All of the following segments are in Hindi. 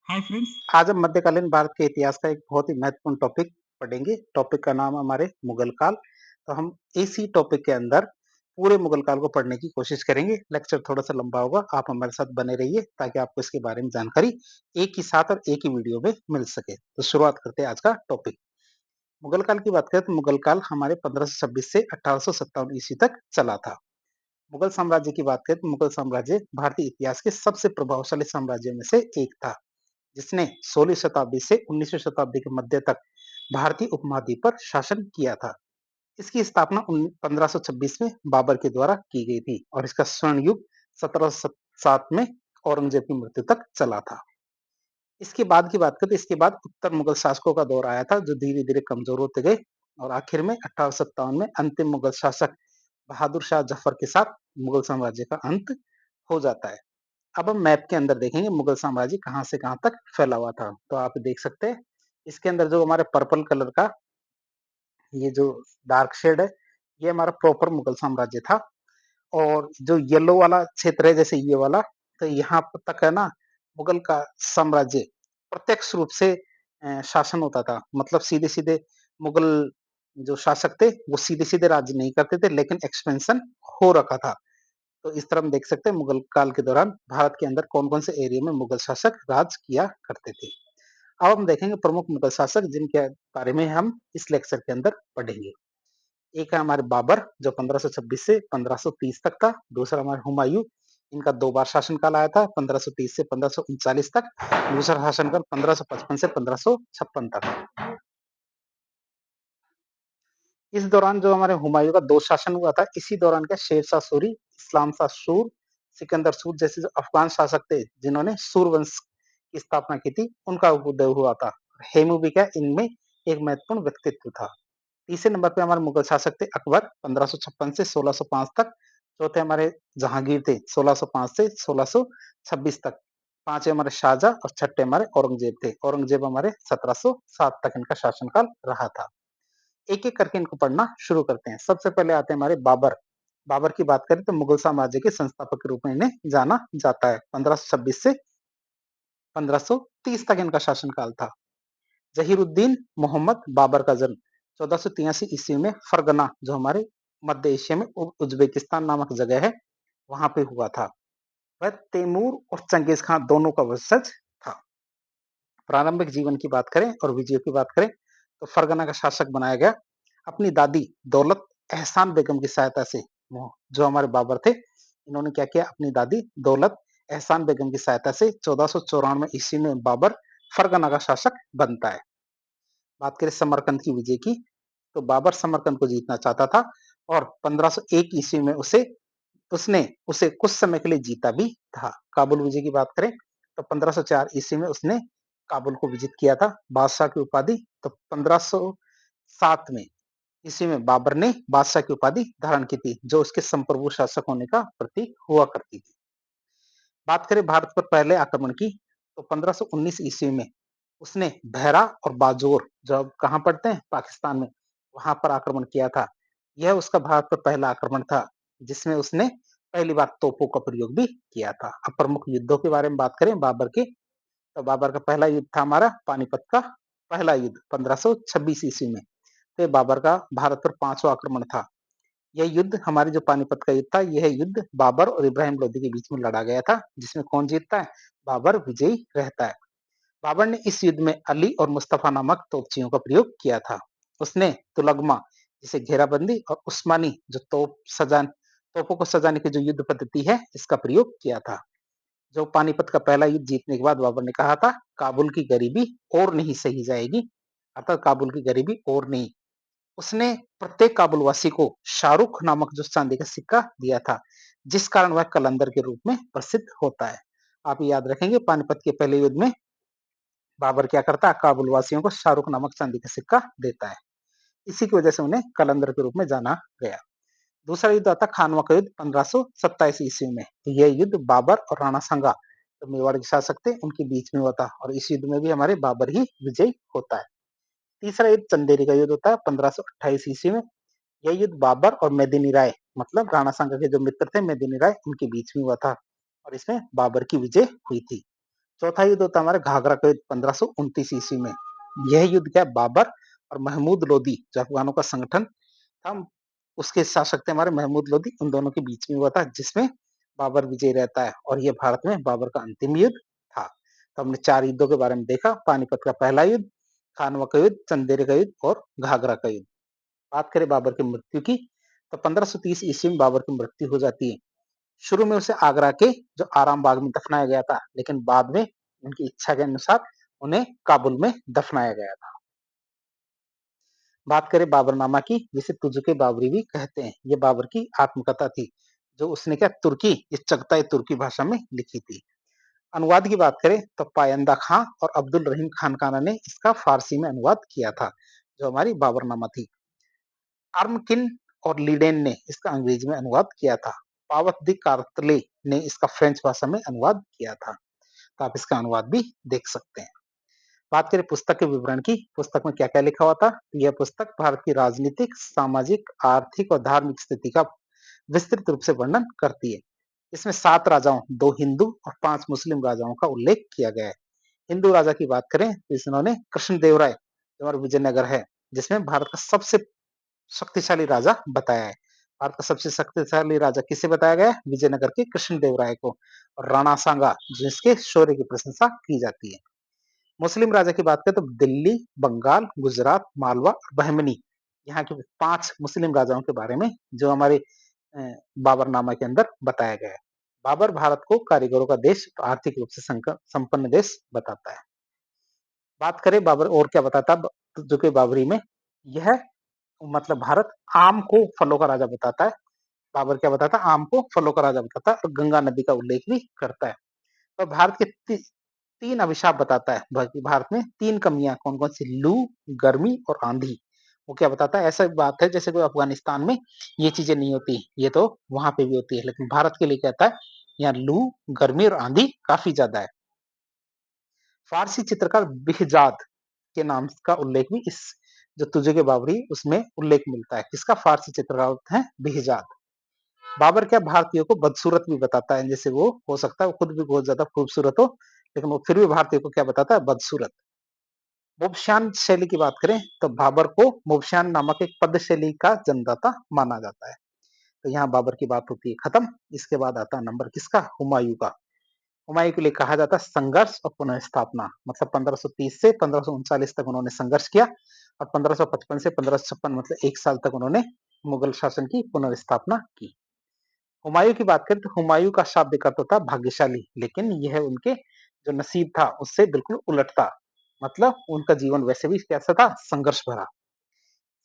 Hi friends. आज हम मध्यकालीन भारत के इतिहास का एक बहुत ही महत्वपूर्ण टॉपिक पढ़ेंगे। टॉपिक का नाम हमारे मुगल काल। तो हम इसी टॉपिक के अंदर पूरे मुगल काल को पढ़ने की कोशिश करेंगे। लेक्चर थोड़ा सा लंबा होगा, आप हमारे साथ बने रहिए ताकि आपको इसके बारे में जानकारी एक ही साथ और एक ही वीडियो में मिल सके। तो शुरुआत करते हैं आज का टॉपिक। मुगल काल की बात करें तो मुगल काल हमारे 1526 से 1857 ईस्वी तक चला था। मुगल साम्राज्य की बात करें तो मुगल साम्राज्य भारतीय इतिहास के सबसे प्रभावशाली साम्राज्यों में से एक था, जिसने 16वीं शताब्दी से 19वीं शताब्दी के मध्य तक भारतीय उपमहाद्वीप पर शासन किया था। इसकी स्थापना 1526 में बाबर के द्वारा की गई थी और इसका स्वर्ण युग 1707 में औरंगजेब की मृत्यु तक चला था। इसके बाद की बात करें तो इसके बाद उत्तर मुगल शासकों का दौर आया था, जो धीरे धीरे कमजोर होते गए और आखिर में 1857 में अंतिम मुगल शासक बहादुर शाह जफर के साथ मुगल साम्राज्य का अंत हो जाता है। अब हम मैप के अंदर देखेंगे मुगल साम्राज्य कहाँ से कहाँ तक फैला हुआ था। तो आप देख सकते हैं इसके अंदर जो हमारे पर्पल कलर का ये जो डार्क शेड है, ये हमारा प्रॉपर मुगल साम्राज्य था। और जो येलो वाला क्षेत्र है जैसे ये वाला, तो यहाँ तक है ना मुगल का साम्राज्य प्रत्यक्ष रूप से शासन होता था। मतलब सीधे सीधे मुगल जो शासक थे वो सीधे सीधे राज्य नहीं करते थे, लेकिन एक्सपेंशन हो रखा था। तो इस तरह हम देख सकते हैं मुगल काल के दौरान भारत के अंदर कौन कौन से एरिया में मुगल शासक राज किया करते थे। अब हम देखेंगे प्रमुख मुगल शासक जिनके बारे में हम इस लेक्चर के अंदर पढ़ेंगे। एक है हमारे बाबर, जो 1526 से 1530 तक था। दूसरा हमारे हुमायूं, इनका दो बार शासनकाल आया था, 1530 से 1539 तक। दूसरा शासनकाल 1555 से 1556 तक। इस दौरान जो हमारे हुमायूं का दो शासन हुआ था, इसी दौरान क्या शेरशाह सूरी, इस्लाम शाह सूर, सिकंदर सूर जैसे जो अफगान शासक थे जिन्होंने सूर वंश की स्थापना की थी, उनका उदय हुआ था। हेमू भी क्या इनमें एक महत्वपूर्ण व्यक्तित्व था। तीसरे नंबर पे हमारे मुगल शासक थे अकबर, 1556 से 1605 तक। चौथे हमारे जहांगीर थे, 1605 से 1626 तक। पांचवे हमारे शाहजहां और छठे हमारे औरंगजेब थे। औरंगजेब हमारे 1707 तक इनका शासनकाल रहा था। एक एक करके इनको पढ़ना शुरू करते हैं। सबसे पहले आते हैं हमारे बाबर। बाबर की बात करें तो मुगल साम्राज्य के संस्थापक के रूप में इन्हें जाना जाता है। 1526 से 1530 तक इनका शासनकाल था। जहीरुद्दीन मोहम्मद बाबर का जन्म 1483 ईस्वी में फरगना, जो हमारे मध्य एशिया में उज्बेकिस्तान नामक जगह है, वहां पे हुआ था। वह तैमूर और चंगेज खान दोनों का वंशज था। प्रारंभिक जीवन की बात करें और विजयों की बात करें तो फरगना का शासक बनाया गया अपनी दादी दौलत एहसान बेगम की सहायता से। जो हमारे बाबर थे, इन्होंने क्या किया, अपनी दादी दौलत एहसान बेगम की सहायता से 1494 ईस्वी में बाबर फरगना का शासक बनता है। बात करें समरकंद की विजय की, तो बाबर समरकंद को जीतना चाहता था और 1501 ईस्वी में उसने उसे कुछ समय के लिए जीता भी था। काबुल विजय की बात करें तो 1504 ईस्वी में उसने काबुल को विजित किया था, बादशाह की उपाधि। तो 1507 में ईस्वी में बाबर ने बादशाह की उपाधि धारण की थी, जो उसके संप्रभु शासक होने का प्रतीक हुआ करती थी। बात करें भारत पर पहले आक्रमण की, तो 1519 ईस्वी में उसने बहरा और बाजोर, जो अब कहाँ पड़ते हैं, पाकिस्तान में, वहां पर आक्रमण किया था। यह उसका भारत पर पहला आक्रमण था, जिसमें उसने पहली बार तोपों का प्रयोग भी किया था। अब प्रमुख युद्धों के बारे में बात करें बाबर के, तो बाबर का पहला युद्ध था हमारा पानीपत का पहला युद्ध 1526 ईस्वी में। तो बाबर का भारत पर पांचवा आक्रमण था। यह युद्ध हमारे जो पानीपत का युद्ध था, यह युद्ध बाबर और इब्राहिम लोदी के बीच में लड़ा गया था, जिसमें कौन जीतता है, बाबर विजयी रहता है। बाबर ने इस युद्ध में अली और मुस्तफा नामक तोपचियों का प्रयोग किया था। उसने तुलगमा जिसे घेराबंदी और उस्मानी जो तोपों को सजाने की जो युद्ध पद्धति है, इसका प्रयोग किया था। जो पानीपत का पहला युद्ध जीतने के बाद बाबर ने कहा था, काबुल की गरीबी और नहीं सही जाएगी, अर्थात काबुल की गरीबी और नहीं। उसने प्रत्येक काबुलवासी को शाहरुख नामक जो चांदी का सिक्का दिया था, जिस कारण वह कलंदर के रूप में प्रसिद्ध होता है। आप याद रखेंगे, पानीपत के पहले युद्ध में बाबर क्या करता है, काबुल वासियों को शाहरुख नामक चांदी का सिक्का देता है। इसी की वजह से उन्हें कलंदर के रूप में जाना गया। दूसरा युद्ध आता खानवा का युद्ध 1527 ईस्वी में। तो यह युद्ध बाबर और राणा सांगा, तो मेवाड़ के शासक थे, उनके बीच में हुआ था और इस युद्ध में भी हमारे बाबर ही विजयी होता है। तीसरा युद्ध चंदेरी का युद्ध होता है 1528 ईस्वी में। यह युद्ध बाबर और मेदिनी राय, मतलब राणा सांगा के जो मित्र थे मेदिनी राय, उनके बीच में हुआ था और इसमें बाबर की विजय हुई थी। चौथा युद्ध होता है हमारे घाघरा का युद्ध 1529 ईस्वी में। यह युद्ध क्या बाबर और महमूद लोदी जो अफगानों का संगठन था, उसके शासक थे हमारे महमूद लोदी, उन दोनों के बीच में हुआ था, जिसमें बाबर विजयी रहता है और यह भारत में बाबर का अंतिम युद्ध था। तो हमने 4 युद्धों के बारे में देखा, पानीपत का पहला युद्ध, खानवा का युद्ध, चंदेरी का युद्ध और घाघरा का युद्ध। बात करें बाबर की मृत्यु की, तो 1530 ईस्वी में बाबर की मृत्यु हो जाती है। शुरू में उसे आगरा के जो आराम बाग में दफनाया गया था, लेकिन बाद में उनकी इच्छा के अनुसार उन्हें काबुल में दफनाया गया था। बात करें बाबरनामा की, जिसे तुजुके बाबरी भी कहते हैं, ये बाबर की आत्मकथा थी, जो उसने क्या तुर्की, इस चगताई तुर्की भाषा में लिखी थी। अनुवाद की बात करें तो पायंदा खां और अब्दुल रहीम खानकाना ने इसका फारसी में अनुवाद किया था, जो हमारी बाबरनामा थी। आर्मकिन और लीडेन ने इसका अंग्रेजी में अनुवाद किया था। पावत दी कार्तले ने इसका फ्रेंच भाषा में अनुवाद किया था। तो आप इसका अनुवाद भी देख सकते हैं। बात करें पुस्तक के विवरण की, पुस्तक में क्या क्या लिखा हुआ था, तो यह पुस्तक भारत की राजनीतिक, सामाजिक, आर्थिक और धार्मिक स्थिति का विस्तृत रूप से वर्णन करती है। इसमें 7 राजाओं, 2 हिंदू और 5 मुस्लिम राजाओं का उल्लेख किया गया है। हिंदू राजा की बात करें तो इन्होंने कृष्णदेवराय जो हमारा विजयनगर है, जिसमें भारत का सबसे शक्तिशाली राजा बताया है। भारत का सबसे शक्तिशाली राजा किसे बताया गया है, विजयनगर के कृष्णदेवराय को, और राणा सांगा जिसके शौर्य की प्रशंसा की जाती है। मुस्लिम राजा की बात करें तो दिल्ली, बंगाल, गुजरात, मालवा और बहमनी, यहाँ के 5 मुस्लिम राजाओं के बारे में जो हमारे बाबरनामा के अंदर बताया गया है। बाबर भारत को कारीगरों का देश, आर्थिक रूप से संपन्न देश बताता है। बात करें बाबर और क्या बताता है, जो कि बाबरी में यह मतलब भारत आम को फलों का राजा बताता है। बाबर क्या बताता है, आम को फलों का राजा बताता है, और गंगा नदी का उल्लेख भी करता है। और भारत के 3 अभिशाप बताता है, बल्कि भारत में 3 कमियां कौन कौन सी, लू, गर्मी और आंधी। वो क्या बताता है, ऐसा बात है जैसे कोई अफगानिस्तान में ये चीजें नहीं होती, ये तो वहां पे भी होती है, लेकिन भारत के लिए कहता है यहाँ लू, गर्मी और आंधी काफी ज्यादा है। फारसी चित्रकार बिहजाद के नाम का उल्लेख भी इस जो तुझे के बाबरी उसमें उल्लेख मिलता है। किसका, फारसी चित्रकार है बिहजाद। बाबर क्या भारतीयों को बदसूरत भी बताता है, जैसे वो हो सकता है वो खुद भी बहुत ज्यादा खूबसूरत हो, लेकिन वो फिर भी भारतीयों को क्या बताता है, बदसूरत। मोबशान शैली की बात करें तो बाबर को मोबशान नामक एक पद शैली का जन्मदाता माना जाता है। तो यहाँ बाबर की बात होती है खत्म। इसके बाद आता है नंबर किसका, हुमायूं का। हुमायूं के लिए कहा जाता है संघर्ष और पुनर्स्थापना, मतलब 1530 से 1539 तक उन्होंने संघर्ष किया, और 1555 से 1556 मतलब 1 साल तक उन्होंने मुगल शासन की पुनर्स्थापना की। हुमायूं की बात करें तो हुमायूं का शाब्दिक अर्थ होता भाग्यशाली, लेकिन यह उनके जो नसीब था उससे बिल्कुल उलट था, मतलब उनका जीवन वैसे भी कैसा था, संघर्ष भरा।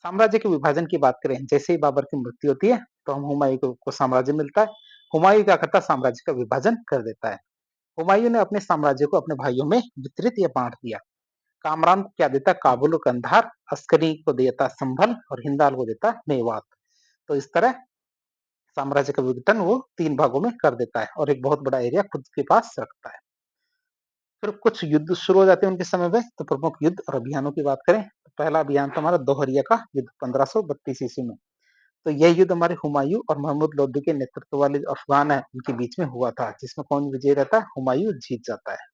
साम्राज्य के विभाजन की बात करें, जैसे ही बाबर की मृत्यु होती है तो हम हुमायूं को साम्राज्य मिलता है। हुमायूं क्या करता है, साम्राज्य का विभाजन कर देता है। हुमायूं ने अपने साम्राज्य को अपने भाइयों में वितरित या बांट दिया। कामरान को क्या देता, काबुल और कंधार, अस्करी को देता संभल और हिंदाल को देता मेवात। तो इस तरह साम्राज्य का विघटन वो 3 भागों में कर देता है और एक बहुत बड़ा एरिया खुद के पास रखता है। फिर कुछ युद्ध शुरू हो जाते हैं उनके समय में। तो प्रमुख युद्ध और अभियानों की बात करें तो पहला अभियान था हमारा दोहरिया का युद्ध 1532 ईस्वी में। तो यह युद्ध हमारे हुमायूं और महमूद लोदी के नेतृत्व वाले जो अफगान है उनके बीच में हुआ था, जिसमें कौन विजयी रहता है, हुमायूं जीत जाता है।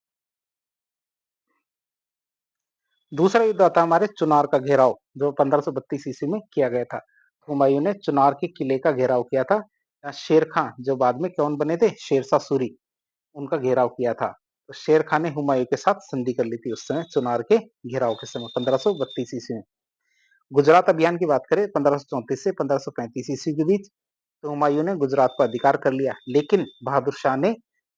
दूसरा युद्ध आता है हमारे चुनार का घेराव, जो 1532 ईस्वी में किया गया था। हुमायूं ने चुनार के किले का घेराव किया था। शेर खां जो बाद में कौन बने थे, शेरशाह सूरी, उनका घेराव किया था। तो शेर खान ने हुमायूं के साथ संधि कर ली थी उस समय चुनार के घेराव के समय 1532 ईस्वी में। गुजरात अभियान की बात करें 1534 से 1535 ईस्वी के बीच, तो हुमायूं ने गुजरात पर अधिकार कर लिया, लेकिन बहादुर शाह ने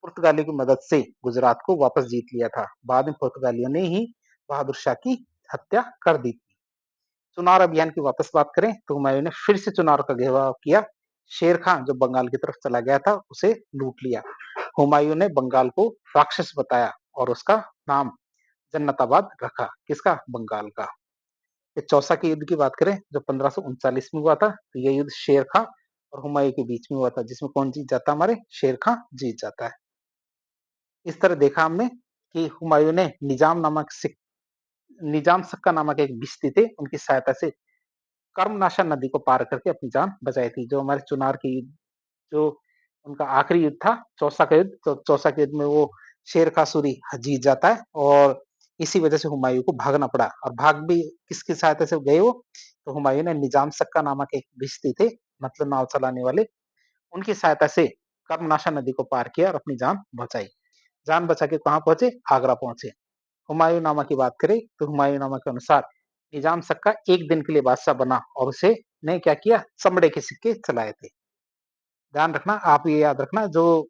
पुर्तगालियों की मदद से गुजरात को वापस जीत लिया था। बाद में पुर्तगालियों ने ही बहादुर शाह की हत्या कर दी थी। चुनार अभियान की वापस बात करें तो हुमायूं ने फिर से चुनार का घेराव किया। शेर खां जो बंगाल की तरफ चला गया था उसे लूट लिया। हुमायूं ने बंगाल को राक्षस बताया और उसका नाम जन्नताबाद रखा, किसका, बंगाल का। चौसा के युद्ध की बात करें जो 1539 में हुआ था, तो यह युद्ध शेर खां और हुमायूं के बीच में हुआ था, जिसमें कौन जीत जाता है, हमारे शेर खां जीत जाता है। इस तरह देखा हमने कि हुमायूं ने निजाम सक्का नामक एक बिश्ती थे, उनकी सहायता से कर्मनाशा नदी को पार करके अपनी जान बचाई थी। जो हमारे चुनार की जो उनका आखिरी युद्ध था, चौसा का युद्ध, तो चौसा के युद्ध में वो शेर खां सूरी जीत जाता है और इसी वजह से हुमायूं को भागना पड़ा। और भाग भी किसकी सहायता से गए वो? तो हुमायूं ने निजाम सक्का नामक एक भिश्ती थे, मतलब नाव चलाने वाले, उनकी सहायता से कर्मनाशा नदी को पार किया और अपनी जान बचाई। जान बचा के कहाँ पहुंचे? आगरा पहुंचे। हुमायूंनामा की बात करें तो हुमायूंनामा के अनुसार निजाम सक्का एक दिन के लिए बादशाह बना और उसे ने क्या किया? चमड़े के सिक्के चलाए थे। ध्यान रखना, आप ये याद रखना, जो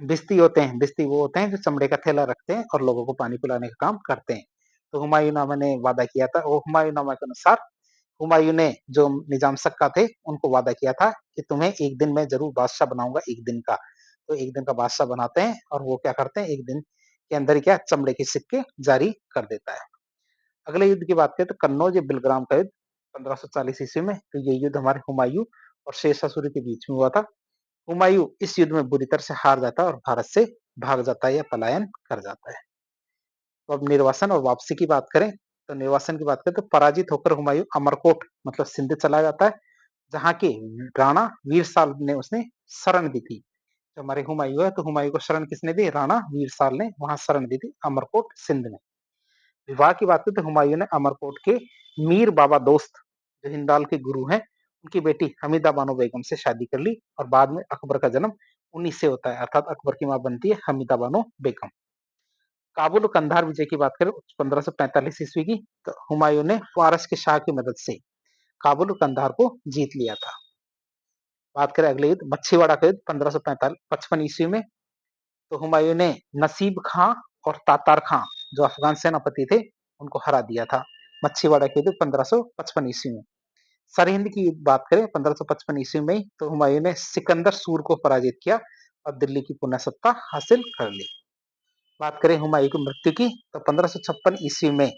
बिस्ती होते हैं, बिस्ती वो होते हैं जो चमड़े का थैला रखते हैं और लोगों को पानी पिलाने का काम करते हैं। तो हुमायूंनामा ने वादा किया था, वो हुमायूंनामा के अनुसार हुमायूं ने जो निजाम सक्का थे उनको वादा किया था कि तुम्हें एक दिन मैं जरूर बादशाह बनाऊंगा, एक दिन का। तो एक दिन का बादशाह बनाते हैं और वो क्या करते हैं, एक दिन के अंदर ही क्या चमड़े के सिक्के जारी कर देता है। अगले युद्ध की बात करें तो कन्नौज या बिलग्राम का युद्ध 1540 ईस्वी में। तो ये युद्ध हमारे हुमायूं और शेर शाह सूरी के बीच में हुआ था। हुमायूं इस युद्ध में बुरी तरह से हार जाता है और भारत से भाग जाता है या पलायन कर जाता है। तो अब निर्वासन और वापसी की बात करें तो निर्वासन की बात करें तो पराजित होकर हुमायूं अमरकोट मतलब सिंध चला जाता है, जहाँ के राणा वीर साल ने उसने शरण दी थी। जो हमारे हुमायूं है तो हुमायूं को शरण किसने दी? राणा वीर साल ने वहां शरण दी थी अमरकोट सिंध में। विवाह की बात करें तो हुमायूं ने अमरकोट के मीर बाबा दोस्त, जो हिंदाल के गुरु हैं, उनकी बेटी हमीदा बानो बेगम से शादी कर ली और बाद में अकबर का जन्म उन्हीं से होता है, अर्थात अकबर की मां बनती है हमीदा बानो बेगम। काबुल और कंधार विजय की बात करें 1545 ईस्वी की, तो हुमायूं ने फारस के शाह की मदद से काबुल और कंधार को जीत लिया था। बात करें अगले युद्ध मच्छीवाड़ा का युद्ध 1555 ईस्वी में, तो हुमायूं ने नसीब खां और तातार खां जो अफगान सेनापति थे उनको हरा दिया था। मच्छीवाड़ा के युद्ध 1555 ईस्वी में। सरहिंद की बात करें 1555 ईस्वी में तो हुमायूं ने सिकंदर सूर को पराजित किया और दिल्ली की पुनः सत्ता हासिल कर ली। बात करें हुमायूं की मृत्यु की तो 1556 ईस्वी में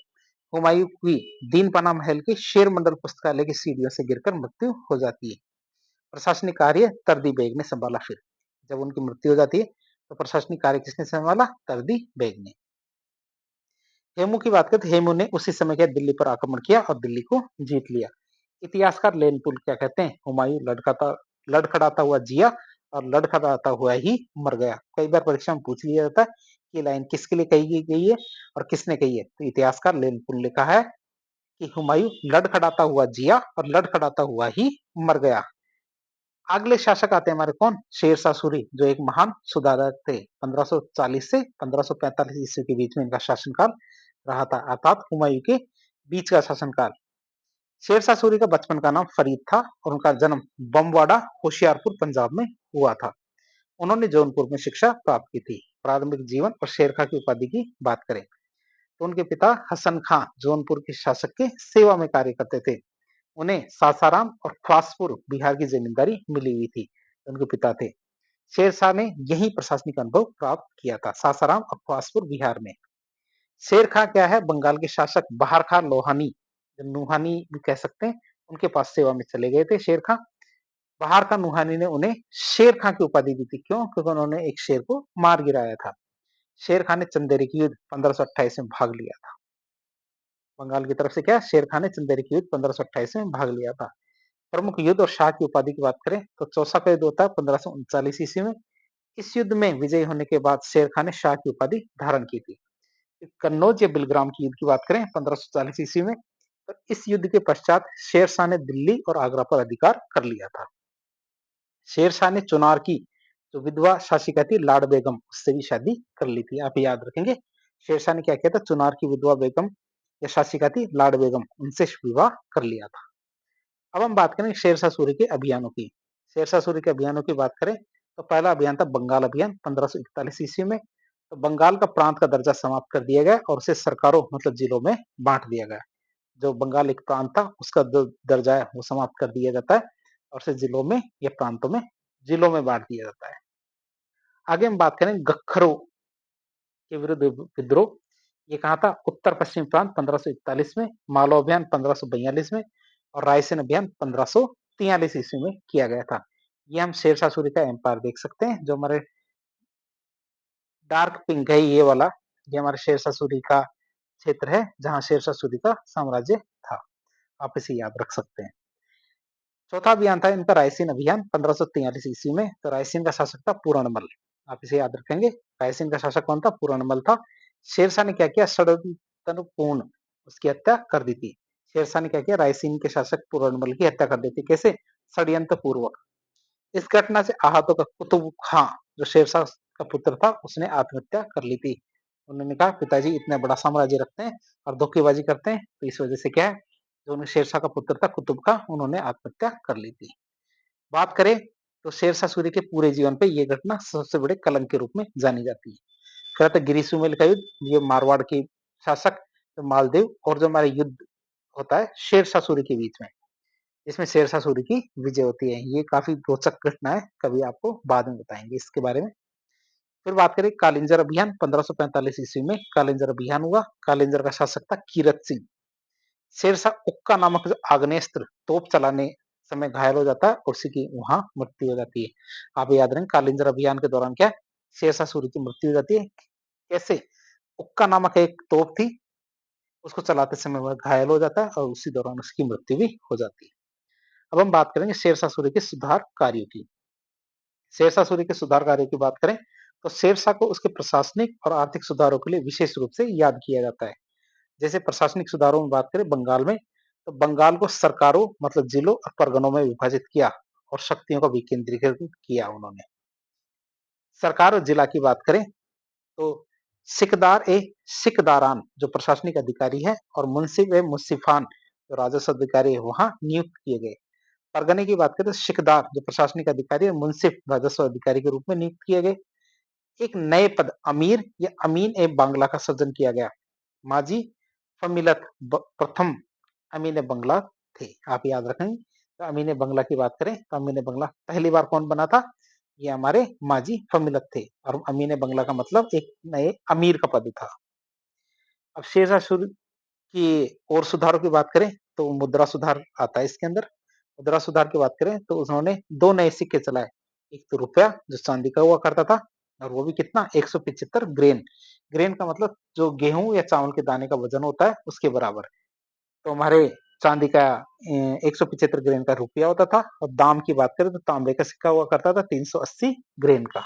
हुमायूं की दीनपना महल के शेर मंडल पुस्तकालय की सीढ़ियों से गिरकर मृत्यु हो जाती है। प्रशासनिक कार्य तरदी बेग ने संभाला। फिर जब उनकी मृत्यु हो जाती है तो प्रशासनिक कार्य किसने संभाला? तरदी बेग ने। हेमू की बात करें तो हेमू ने उसी समय क्या दिल्ली पर आक्रमण किया और दिल्ली को जीत लिया। इतिहासकार लेनपुल क्या कहते हैं? हुमायूं लड़खड़ाता हुआ जिया और लड़खड़ाता हुआ ही मर गया। कई बार परीक्षा में पूछ लिया जाता है कि लाइन किसके लिए कही गई है और किसने कही है, तो इतिहासकार लेनपुल ने लिखा है कि हुमायूं लड़खड़ाता हुआ जिया और लड़खड़ाता हुआ ही मर गया। अगले शासक आते हैं हमारे कौन? शेर शाह सूरी, जो एक महान सुधारक थे। 1540 से 1545 ईस्वी के बीच में इनका शासनकाल रहा था, अर्थात हुमायूं के बीच का शासनकाल। शेर शाह सूरी का बचपन का नाम फरीद था और उनका जन्म बमवाड़ा होशियारपुर पंजाब में हुआ था। उन्होंने जौनपुर में शिक्षा प्राप्त की थी। प्रारंभिक जीवन और शेर खां की उपाधि की बात करें तो उनके पिता हसन खां जौनपुर के शासक के सेवा में कार्य करते थे। उन्हें सासाराम और ख्वासपुर बिहार की जमींदारी मिली हुई थी। उनके पिता थे। शेर शाह ने यही प्रशासनिक अनुभव प्राप्त किया था, सासाराम और ख्वासपुर बिहार में। शेर खां क्या है? बंगाल के शासक बहार खां लोहानी, नुहानी भी कह सकते हैं, उनके पास सेवा में चले गए थे शेर खां। बहार खां नुहानी ने उन्हें शेर खां की उपाधि दी थी। क्यों? क्योंकि उन्होंने एक शेर को मार गिराया था। शेर खां ने चंदेरी की युद्ध 1528 में भाग लिया था। बंगाल की तरफ से क्या शेर खां ने चंदेरी की युद्ध 1528 में भाग लिया था। प्रमुख युद्ध और शाह की उपाधि की बात करें तो चौसा का युद्ध होता है 1539 ईस्वी में। इस युद्ध में विजयी होने के बाद शेर खां ने शाह की उपाधि धारण की थी। कन्नौज या बिलग्राम की युद्ध की बात करें 1540 ईस्वी में, तो इस युद्ध के पश्चात शेर शाह ने दिल्ली और आगरा पर अधिकार कर लिया था। शेर शाह ने चुनार की जो विधवा शासिका थी लाड़ बेगम, उससे भी शादी कर ली थी। आप याद रखेंगे, शेर शाह ने क्या किया था? चुनार की विधवा बेगम या शासिका थी लाड़ बेगम, उनसे विवाह कर लिया था। अब हम बात करें शेर शाह सूरी के अभियानों की। शेर शाह सूरी के अभियानों की बात करें तो पहला अभियान था बंगाल अभियान 1541 ईस्वी में। तो बंगाल का प्रांत का दर्जा समाप्त कर दिया गया और उसे सरकारों मतलब जिलों में बांट दिया गया। जो बंगाल एक प्रांत था उसका जो दर्जा है वो समाप्त कर दिया जाता है और उसे जिलों में या प्रांतों में जिलों में बांट दिया जाता है। आगे हम बात करें गखरों के विरुद्ध विद्रोह। ये कहा था? उत्तर पश्चिम प्रांत 1541 में, मालवा अभियान 1542 में और रायसेन अभियान 1543 ईस्वी में किया गया था। ये हम शेर शाह सूरी का एम्पायर देख सकते हैं, जो हमारे डार्क पिंक है ये वाला, ये हमारे शेर शाह सूरी का क्षेत्र है जहां शेर शाह सूरी का साम्राज्य था। आप इसे याद रख सकते हैं। चौथा अभियान था इनका रायसीन अभियान 1543 ईस्वी में। तो रायसीन का शासक था पूर्णमल। आप इसे याद रखेंगे। रायसेन का शासक कौन था? पूरनमल था। शेरशाह ने क्या किया? षड्यंत्रपूर्ण उसकी हत्या कर दी थी। शेरशाह ने क्या किया? रायसेन के शासक पूरनमल की हत्या कर दी थी। कैसे? षड्यंत्र पूर्वक। इस घटना से आहतों का कुतुब खां, जो शेरशाह का पुत्र था, उसने आत्महत्या कर ली थी। उन्होंने कहा पिताजी इतना बड़ा साम्राज्य रखते हैं और धोखेबाजी करते हैं, तो इस वजह से क्या है, जो उन्हें शेरशाह का पुत्र था कुतुब खां, उन्होंने आत्महत्या कर ली थी। बात करें तो शेरशाह सूरी के पूरे जीवन पे ये घटना सबसे बड़े कलंक के रूप में जानी जाती है। कहते गिरिसुमेल का युद्ध, ये मारवाड़ के शासक मालदेव और जो हमारे युद्ध होता है शेरशाह सूरी के बीच में, इसमें शेरशाह सूरी की विजय होती है। ये काफी रोचक घटना है, कभी आपको बाद में बताएंगे इसके बारे में। फिर बात करें कालिंजर अभियान, 1545 ईस्वी में कालिंजर अभियान हुआ। कालिंजर का शासक था कीरत सिंह। शेरशाह उक्का नामक जो आग्नेस्त्र तोप चलाने समय घायल हो जाता है और उसी की वहां मृत्यु हो जाती है। आप याद रखें कालिंजर अभियान के दौरान क्या शेरशाह सूरी की मृत्यु हो जाती है। कैसे? उक्का नामक एक तोप थी, उसको चलाते समय वह घायल हो जाता है और उसी दौरान उसकी मृत्यु भी हो जाती है। अब हम बात करेंगे शेरशाह सूरी के सुधार कार्यों की। शेरशाह सूरी के सुधार कार्यों की बात करें तो शेरशाह को उसके प्रशासनिक और आर्थिक सुधारों के लिए विशेष रूप से याद किया जाता है। जैसे प्रशासनिक सुधारों में बात करें बंगाल में, तो बंगाल को सरकारों मतलब जिलों और परगनों में विभाजित किया और शक्तियों का विकेंद्रीकृत किया उन्होंने। सरकार और जिला की बात करें तो सिकदार ए सिकदारान जो प्रशासनिक अधिकारी है और मुंसिफ ए मुंसिफान जो राजस्व अधिकारी है वहां नियुक्त किए गए। परगने की बात करें तो शिकदार जो प्रशासनिक अधिकारी और मुंसिफ राजस्व अधिकारी के रूप में नियुक्त किए गए। एक नए पद अमीर या अमीन ए बांग्ला का सृजन किया गया। माजी फमीलत प्रथम अमीन बंगला थे। आप याद रखेंगे। तो अमीन बंगला की बात करें तो अमीन बंगला पहली बार कौन बना था? ये हमारे माजी फमीलत थे और अमीन बंगला का मतलब एक नए अमीर का पद था। अब शेरशाह सूरी की और सुधारों की बात करें तो मुद्रा सुधार आता है इसके अंदर। मुद्रा सुधार की बात करें तो उन्होंने दो नए सिक्के चलाए। एक तो रुपया जो चांदी का हुआ करता था और वो भी कितना 175 ग्रेन। ग्रेन का मतलब जो गेहूं या चावल के दाने का वजन होता है उसके बराबर। तो हमारे चांदी का 175 ग्रेन का रुपया होता था और दाम की बात करें तो तांबे का सिक्का हुआ करता था 380 ग्रेन का।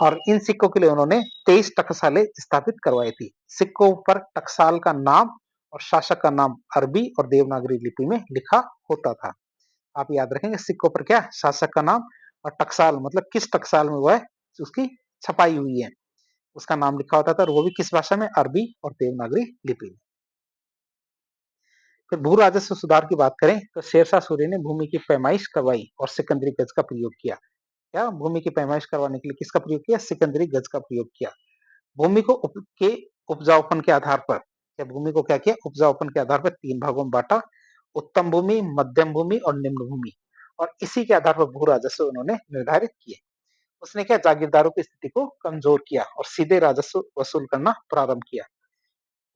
और इन सिक्कों के लिए उन्होंने 23 टकसालें स्थापित करवाई थी। सिक्कों पर टकसाल का नाम और शासक का नाम अरबी और देवनागरी लिपि में लिखा होता था। आप याद रखेंगे सिक्कों पर क्या शासक का नाम और टकसाल मतलब किस टकसाल में वह उसकी छपाई हुई है उसका नाम लिखा होता था और वो भी किस भाषा में? अरबी और देवनागरी लिपि में। फिर भू राजस्व सुधार की बात करें तो शेरशाह सूरी ने भूमि की पैमाइश करवाई और सिकंदरी गज का प्रयोग किया। क्या भूमि की पैमाइश करवाने के लिए किसका प्रयोग किया? सिकंदरी गज का प्रयोग किया। भूमि को के उपजाऊपन के आधार पर या भूमि को क्या किया? उपजाऊपन के आधार पर तीन भागों में बांटा। उत्तम भूमि, मध्यम भूमि और निम्न भूमि। और इसी के आधार पर भू राजस्व उन्होंने निर्धारित किए। उसने क्या जागीरदारों की स्थिति को कमजोर किया और सीधे राजस्व वसूल करना प्रारंभ किया।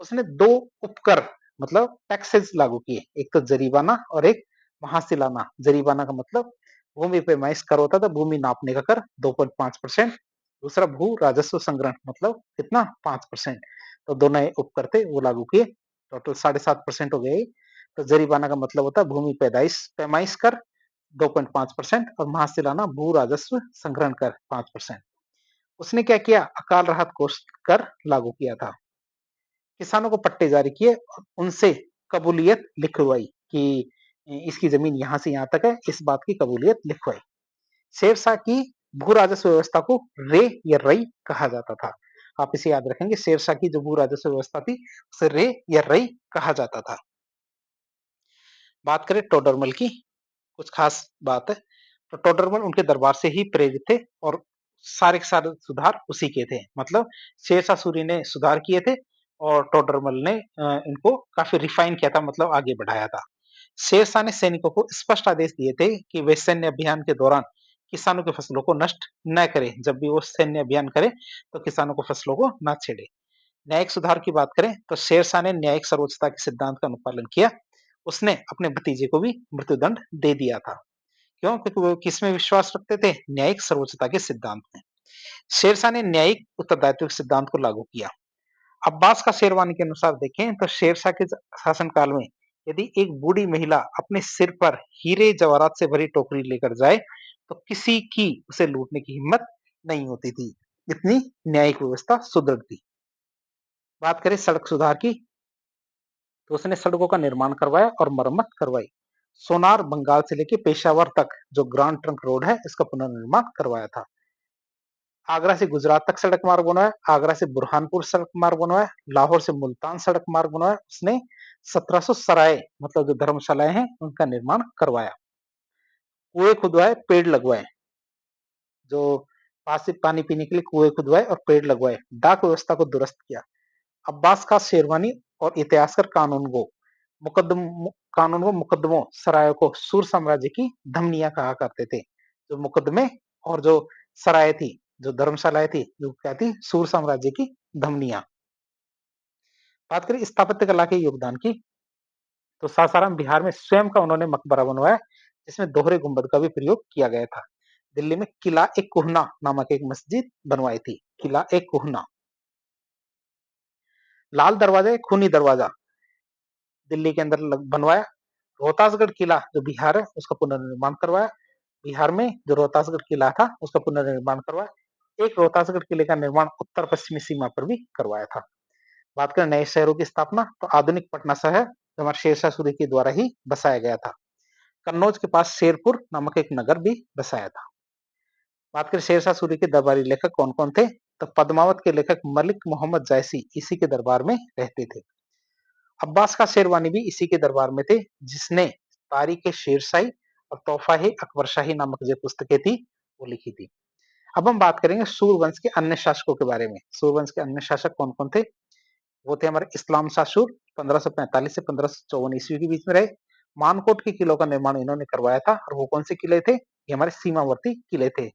उसने दो उपकर मतलब टैक्सेस लागू किए, एक तो जरीबाना और एक महासिलाना। जरीबाना का मतलब भूमि पे माइस कर होता था, भूमि नापने का कर 2.5%। दूसरा भू राजस्व संग्रहण मतलब कितना 5%। तो दोनों उपकर थे वो लागू किए, टोटल 7.5% हो गए। तो जरीबाना का मतलब होता है भूमि पैदाइश पैमाइश कर 2.5% और महासिलाना भू राजस्व संग्रहण कर 5%। उसने क्या किया? अकाल राहत कोष कर लागू किया था। किसानों को पट्टे जारी किए और उनसे कबूलियत लिखवाई कि इसकी जमीन यहाँ से यहाँ तक है, इस बात की कबूलियत लिखवाई। शेरशाह की भू राजस्व व्यवस्था को रे या रई कहा जाता था। आप इसे याद रखेंगे, शेरशाह की जो भू राजस्व व्यवस्था थी उसे रे या रई कहा जाता था। बात करें टोडरमल की, कुछ खास बात है तो टोडरमल उनके दरबार से ही प्रेरित थे और सारे के सारे सुधार उसी के थे। मतलब शेरशाह सूरी ने सुधार किए थे और टोडरमल ने इनको काफी रिफाइन किया था, मतलब आगे बढ़ाया था। शेरशाह ने सैनिकों को स्पष्ट आदेश दिए थे कि वे सैन्य अभियान के दौरान किसानों की फसलों को नष्ट न करें। जब भी वो सैन्य अभियान करें तो किसानों को फसलों को न छेड़े। न्यायिक सुधार की बात करें तो शेरशाह ने न्यायिक सर्वोच्चता के सिद्धांत का अनुपालन किया। उसने अपने भतीजे को भी मृत्युदंड दे दिया था। क्यों? क्योंकि वो किसमें विश्वास रखते थे? न्यायिक सर्वोच्चता के सिद्धांत में। शेरशाह ने न्यायिक उत्तरदायित्व के सिद्धांत को लागू किया। अब्बास का शेरवानी के अनुसार देखें तो शेरशाह के शासनकाल में यदि एक बूढ़ी महिला अपने सिर पर हीरे जवाहरात से भरी टोकरी लेकर जाए तो किसी की उसे लूटने की हिम्मत नहीं होती थी। इतनी न्यायिक व्यवस्था सुदृढ़ थी। बात करें सड़क सुधार की, तो उसने सड़कों का निर्माण करवाया और मरम्मत करवाई। सोनार बंगाल से लेके पेशावर तक जो ग्रांड ट्रंक रोड है, इसका पुनर्निर्माण करवाया था। आगरा से गुजरात तक सड़क मार्ग बनवाया, आगरा से बुरहानपुर सड़क मार्ग बनवाया, लाहौर से मुल्तान सड़क मार्ग बनवाया। उसने 1700 सराय मतलब जो धर्मशालाएं हैं उनका निर्माण करवाया। कुएं खुदवाए, पेड़ लगवाए, जो पास से पानी पीने के लिए कुएं खुदवाए और पेड़ लगवाए। डाक व्यवस्था को दुरुस्त किया। अब्बास खान शेरवानी और इतिहासकार कानून व मुकदमों सरायों को सूर साम्राज्य की धमनियां कहा करते थे। जो मुकदमे और जो सराय थी, जो धर्मशालाएं थी, जो क्या थी, सूर साम्राज्य की धमनियां। बात करें स्थापत्य कला के योगदान की, तो सासाराम बिहार में स्वयं का उन्होंने मकबरा बनवाया, जिसमें दोहरे गुंबद का भी प्रयोग किया गया था। दिल्ली में किला ए कुहना नामक एक मस्जिद बनवाई थी, किला ए कुहना। लाल दरवाजा, खूनी दरवाजा दिल्ली के अंदर बनवाया। रोहतासगढ़ किला जो बिहार है उसका पुनर्निर्माण करवाया। बिहार में जो रोहतासगढ़ किला था उसका पुनर्निर्माण करवाया। एक रोहतासगढ़ किले का निर्माण उत्तर पश्चिमी सीमा पर भी करवाया था। बात करें नए शहरों की स्थापना, तो आधुनिक पटना शहर हमारे शेरशाह सूरी के द्वारा ही बसाया गया था। कन्नौज के पास शेरपुर नामक एक नगर भी बसाया था। बात करें शेरशाह सूरी के दरबारी लेखक कौन कौन थे, तो पद्मावत के लेखक मलिक मोहम्मद जायसी इसी के दरबार में रहते थे। अब्बास का शेरवानी भी इसी के दरबार में थे, जिसने तारीख शेरशाही और तोहफा अकबर शाही नामक जो पुस्तकें थी वो लिखी थी। अब हम बात करेंगे सूरवंश के अन्य शासकों के बारे में। सूरवंश के अन्य शासक कौन कौन थे, वो थे हमारे इस्लाम शाह सूर, 1545 से 1554 ईस्वी के बीच में रहे। मानकोट के किलों का निर्माण इन्होंने करवाया था, और वो कौन से किले थे, ये हमारे सीमावर्ती किले थे।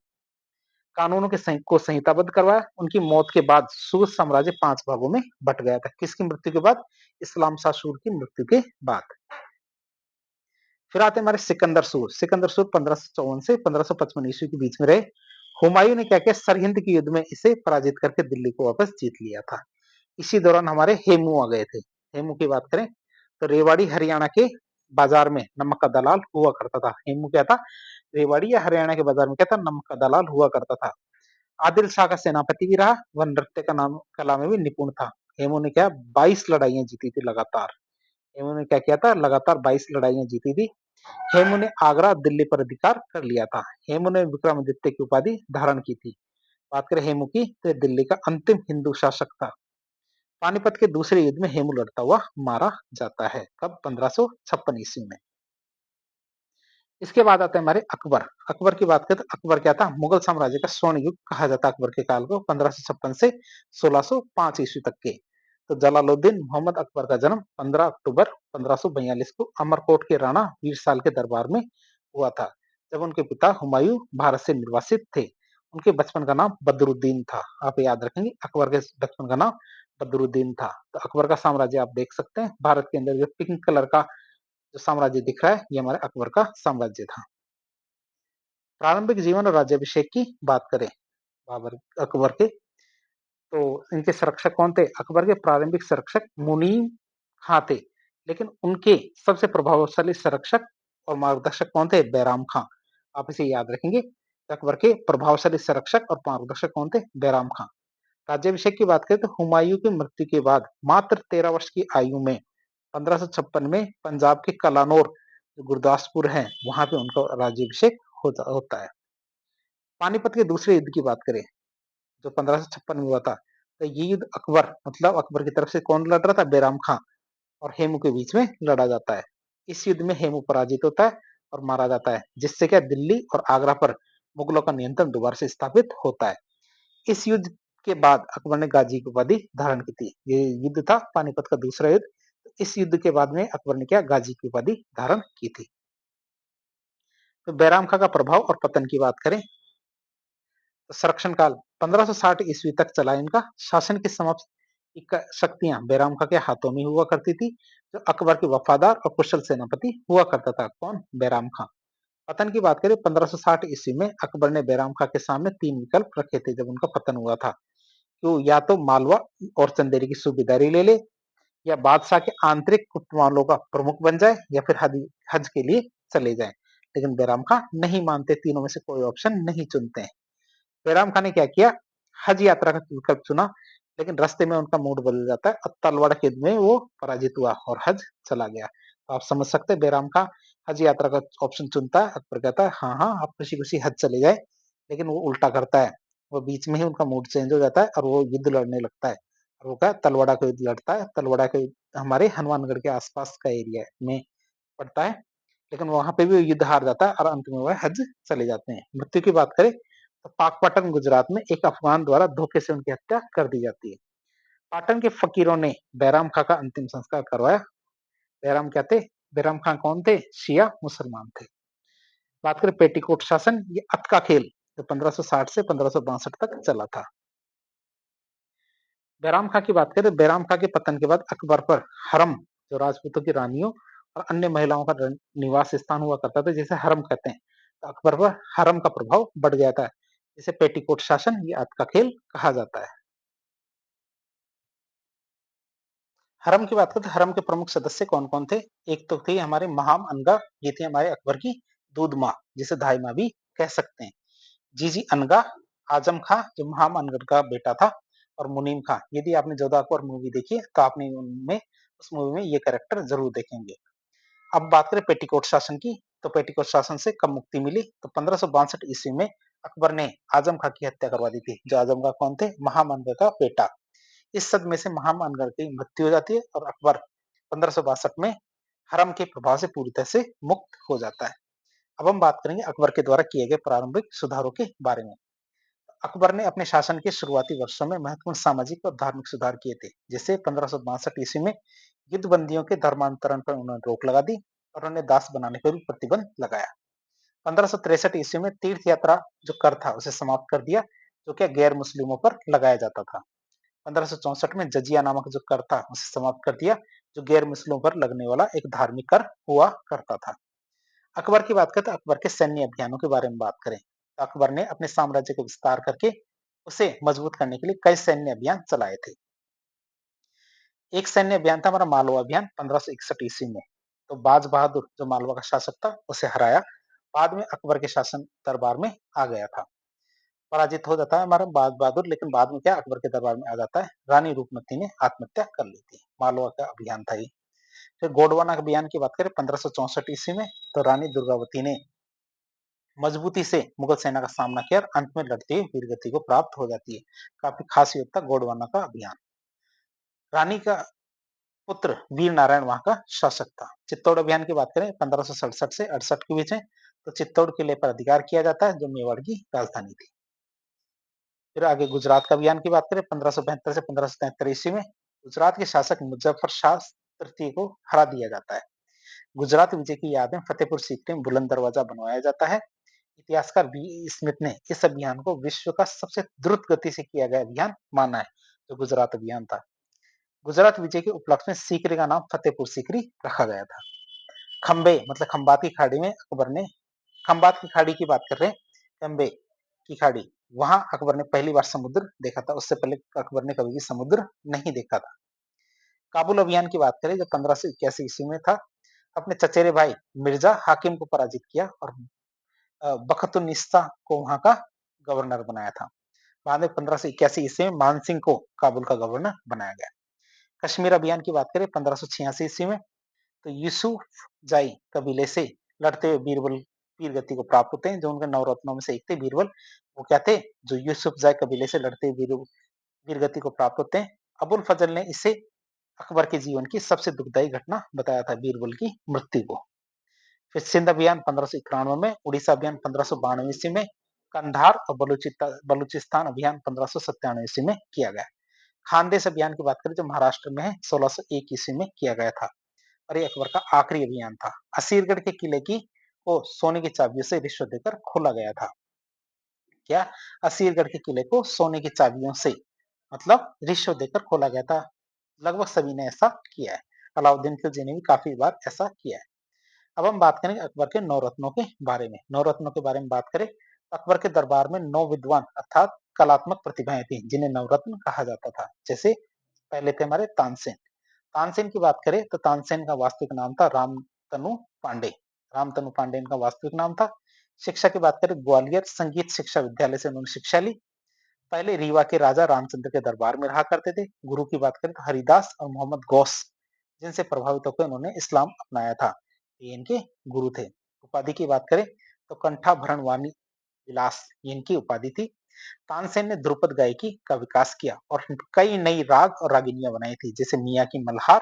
कानूनों के को संहिताबद्ध करवाया। उनकी मौत के बाद सूर साम्राज्य 5 भागों में बट गया था। किसकी मृत्यु के बाद, इस्लाम शाह सूर की मृत्यु के बाद। फिर आते हमारे सिकंदर सूर। सिकंदर सूर 1554 से 1555 ईस्वी के बीच में रहे। हुमायूं ने क्या किया, सरहिंद के युद्ध में इसे पराजित करके दिल्ली को वापस जीत लिया था। इसी दौरान हमारे हेमू आ गए थे। हेमू की बात करें तो रेवाड़ी हरियाणा के बाजार में नमक का दलाल हुआ करता था। हेमू क्या था, रेवाड़ी या हरियाणा के बाजार में क्या था, नमक का दलाल हुआ करता था। आदिल शाह का सेनापति भी रहा, वह नृत्य का नाम कला में भी निपुण था। हेमू ने क्या 22 लड़ाइयां जीती थी लगातार। हेमू ने क्या किया था, लगातार 22 लड़ाइयां जीती थी। हेमू ने आगरा दिल्ली पर अधिकार कर लिया था। हेमू ने विक्रमादित्य की उपाधि धारण की थी। बात करें हेमू की, तो दिल्ली का अंतिम हिंदू शासक था। पानीपत के दूसरे युद्ध में हेमू लड़ता हुआ मारा जाता है। कब, 1556 ईस्वी में। इसके बाद आते हैं हमारे अकबर। अकबर की बात करें तो अकबर क्या था, मुगल साम्राज्य का स्वर्ण युग कहा जाता है अकबर के काल को, 1556 से 1605 ईस्वी तक के। तो जलालुद्दीन मोहम्मद अकबर का जन्म 15 अक्टूबर 1542 को अमरकोट के राणा वीरसाल के दरबार में हुआ था, जब उनके पिता हुमायूं भारत से निर्वासित थे। उनके बचपन का नाम बदरुद्दीन था। आप याद रखेंगे, अकबर के बचपन का नाम बदरुद्दीन था। तो अकबर का साम्राज्य आप देख सकते हैं, भारत के अंदर जो पिंक कलर का जो साम्राज्य दिख रहा है, ये हमारे अकबर का साम्राज्य था। प्रारंभिक जीवन और राज्याभिषेक की बात करें बाबर अकबर के, तो इनके संरक्षक कौन थे, अकबर के प्रारंभिक संरक्षक मुनीम खां थे। लेकिन उनके सबसे प्रभावशाली संरक्षक और मार्गदर्शक कौन थे, बैराम खां। आप इसे याद रखेंगे, अकबर के प्रभावशाली संरक्षक और मार्गदर्शक कौन थे, बैराम खां। राज्याभिषेक की बात करें तो हुमायूं की मृत्यु के बाद मात्र 13 वर्ष की आयु में 1556 में पंजाब के कलानौर जो गुरदासपुर है वहां पे उनका राज्याभिषेक होता है। पानीपत के दूसरे युद्ध की बात करें जो 1556 में हुआ था, तो ये युद्ध अकबर मतलब अकबर की तरफ से कौन लड़ रहा था, बैराम खां और हेमू के बीच में लड़ा जाता है। इस युद्ध में हेमू पराजित होता है और मारा जाता है, जिससे क्या दिल्ली और आगरा पर मुगलों का नियंत्रण दोबारा से स्थापित होता है। इस युद्ध के बाद अकबर ने गाजी की उपाधि धारण की थी। ये युद्ध था पानीपत का दूसरा युद्ध। इस युद्ध के बाद में अकबर ने क्या, गाजी की उपाधि धारण की थी। तो बैराम खां का प्रभाव और पतन की बात करें तो संरक्षण काल 1560 ईस्वी तक चला इनका। शासन की समाप्त शक्तियां बैराम खां के हाथों में हुआ करती थी, जो अकबर के वफादार और कुशल सेनापति हुआ करता था। कौन, बैराम खां। पतन की बात करें 1560 ईस्वी में अकबर ने बैराम खां के सामने 3 विकल्प रखे थे जब उनका पतन हुआ था। तो या तो मालवा और चंदेरी की सूबेदारी ले ले, या बादशाह के आंतरिक कुटमालों का प्रमुख बन जाए, या फिर हज के लिए चले जाए। लेकिन बैराम खां नहीं मानते, तीनों में से कोई ऑप्शन नहीं चुनते हैं। बैराम खान ने क्या किया, हज यात्रा का विकल्प चुना, लेकिन रास्ते में उनका मूड बदल जाता है और तलवाड़ के युद्ध में वो पराजित हुआ और हज चला गया। तो आप समझ सकते हैं बैराम खां हज यात्रा का ऑप्शन चुनता है, अकबर कहता है हाँ हाँ आप खुशी खुशी हज चले जाए, लेकिन वो उल्टा करता है, वो बीच में ही उनका मूड चेंज हो जाता है और वो युद्ध लड़ने लगता है। और वो क्या तलवाड़ा का युद्ध लड़ता है, तलवाड़ा का युद्ध हमारे हनुमानगढ़ के आसपास का एरिया में पड़ता है, लेकिन वहां पे भी युद्ध हार जाता है और अंत में वह हज चले जाते हैं। मृत्यु की बात करें तो पाकपाटन गुजरात में एक अफगान द्वारा धोखे से उनकी हत्या कर दी जाती है। पाटन के फकीरों ने बैराम खां का अंतिम संस्कार करवाया। बैराम क्या थे, बैराम खां कौन थे, शिया मुसलमान थे। बात करें पेटीकोट शासन, ये अत का खेल जो 1560 से 1562 तक चला था। बैराम खां की बात करें, बैराम खां के पतन के बाद अकबर पर हरम, जो राजपूतों की रानियों और अन्य महिलाओं का निवास स्थान हुआ करता था, जिसे हरम कहते हैं, तो अकबर पर हरम का प्रभाव बढ़ गया था, जिसे पेटीकोट शासन या अत का खेल कहा जाता है। हरम की बात करें तो हरम के प्रमुख सदस्य कौन कौन थे, एक तो थी हमारे महाम अनगा, ये थी हमारे अकबर की दूध माँ, जिसे धाई माँ भी कह सकते हैं। जीजी अनगा, आजम खां जो महाम अनगढ़ का बेटा था, और मुनीम खां, यदि आपने जोधा अकबर मूवी देखी है तो आपने उनमें उस मूवी में ये कैरेक्टर जरूर देखेंगे। अब बात करें पेटीकोट शासन की, तो पेटीकोट शासन से कब मुक्ति मिली, तो 1562 ईस्वी में अकबर ने आजम खां की हत्या करवा दी थी, जो आजम खां कौन थे, महाम अनगढ़ का बेटा। इस सदमे से महाम अनगढ़ की मृत्यु हो जाती है और अकबर 1562 में हरम के प्रभाव से पूरी तरह से मुक्त हो जाता है। अब हम बात करेंगे अकबर के द्वारा किए गए प्रारंभिक सुधारों के बारे में। अकबर ने अपने शासन के शुरुआती वर्षों में महत्वपूर्ण सामाजिक और धार्मिक सुधार किए थे, जैसे 1562 ईस्वी में युद्धबंदियों के धर्मांतरण पर उन्होंने रोक लगा दी और उन्हें दास बनाने पर भी प्रतिबंध लगाया। 1563 ईस्वी में तीर्थ यात्रा जो कर था उसे समाप्त कर दिया, जो क्या गैर मुस्लिमों पर लगाया जाता था। 1564 में जजिया नामक जो कर था उसे समाप्त कर दिया, जो गैर मुस्लिमों पर लगने वाला एक धार्मिक कर हुआ करता था। अकबर की बात करें तो अकबर के सैन्य अभियानों के बारे में बात करें, तो अकबर ने अपने साम्राज्य का विस्तार करके उसे मजबूत करने के लिए कई सैन्य अभियान चलाए थे। एक सैन्य अभियान था हमारा मालवा अभियान 1561 ईस्वी में, तो बाज बहादुर जो मालवा का शासक था उसे हराया, बाद में अकबर के शासन दरबार में आ गया था। पराजित हो जाता है हमारा बाज बहादुर, लेकिन बाद में क्या अकबर के दरबार में आ जाता है, रानी रूपमती ने आत्महत्या कर ली थी। मालवा का अभियान था ये। फिर गोडवाना अभियान की बात करें 1564 ईस्वी में, तो रानी दुर्गावती ने मजबूती से मुगल सेना का सामना किया और अंत में लड़ते हुए वीरगति को प्राप्त हो जाती है। काफी खास युद्ध था गोडवाना का अभियान। रानी का पुत्र वीर नारायण वहां का शासक था। चित्तौड़ अभियान की बात करें 1567 से 68 के बीच में, तो चित्तौड़ किले पर अधिकार किया जाता है, जो मेवाड़ की राजधानी थी। फिर आगे गुजरात का अभियान की बात करें 1572 से 1573 ईस्वी में, गुजरात के शासक मुजफ्फर शाह तृतीय को हरा दिया जाता है। गुजरात विजय की याद में फतेहपुर सीकरी में बुलंद दरवाजा बनवाया जाता है। इतिहासकार बी स्मिथ ने इस अभियान को विश्व का सबसे द्रुत गति से किया गया अभियान माना है, जो गुजरात अभियान था। गुजरात विजय के उपलक्ष्य में सीकरी का नाम फतेहपुर सीकरी रखा गया था। खंबे मतलब खंबात की खाड़ी में अकबर ने, खंबात की खाड़ी की बात कर रहे हैं, खंबे की खाड़ी, वहां अकबर ने पहली बार समुद्र देखा था, उससे पहले अकबर ने कभी भी समुद्र नहीं देखा था। काबुल अभियान की बात करें जो 1581 ईस्वी में था, अपने चचेरे भाई मिर्जा हाकिम को पराजित किया और बख्तुन्निसा को वहां का गवर्नर बनाया था। बाद में 1581 ईस्वी में मानसिंह को काबुल का गवर्नर बनाया गया। कश्मीर अभियान की बात करें 1586 ईस्वी में, तो यूसुफ जाई कबीले से लड़ते हुए बीरबल वीर गति को प्राप्त होते हैं, जो उनके नवरत्नों में से एक थे बीरबल। वो क्या थे, जो यूसुफ जाई कबीले से लड़ते हुए वीर गति को प्राप्त होते हैं। अबुल फजल ने इसे अकबर के जीवन की सबसे दुखदायी घटना बताया था, बीरबल की मृत्यु को। फिर सिंध अभियान 1591 में, उड़ीसा अभियान 1592 ईस्वी में, कंधार और बलूचिस्तान अभियान 1597 ईस्वी में किया गया। खानदेश अभियान की बात करें जो महाराष्ट्र में है, 1601 ईस्वी में किया गया था और ये अकबर का आखिरी अभियान था। असीरगढ़ के किले की को सोने की चाबियों से रिश्वत देकर खोला गया था। क्या, असीरगढ़ के किले को सोने की चाबियों से मतलब रिश्वत देकर खोला गया था। लगभग सभी ने ऐसा किया है। अलाउद्दीन खिलजी ने भी काफी बार ऐसा किया है। अब हम बात करेंगे अकबर के नवरत्नों के बारे में। नवरत्नों के बारे में बात करें, अकबर के दरबार में 9 विद्वान अर्थात कलात्मक प्रतिभाएं थी, जिन्हें नवरत्न कहा जाता था। जैसे पहले थे हमारे तानसेन। तानसेन की बात करें तो तानसेन का वास्तविक नाम था रामतनु पांडे। रामतनु पांडे इनका वास्तविक नाम था। शिक्षा की बात करें, ग्वालियर संगीत शिक्षा विद्यालय से उन्होंने शिक्षा ली। पहले रीवा के राजा रामचंद्र के दरबार में रहा करते थे। गुरु की बात करें तो हरिदास और मोहम्मद गौस, जिनसे प्रभावित होकर उन्होंने इस्लाम अपनाया था, ये इनके गुरु थे। उपाधि की बात करें तो कंठाभरण वाणी विलास, ये इनकी उपाधि थी। तानसेन ने ध्रुपद गायकी का विकास किया और कई नई राग और रागिनियां बनाई थी, जैसे मियाँ की मल्हार,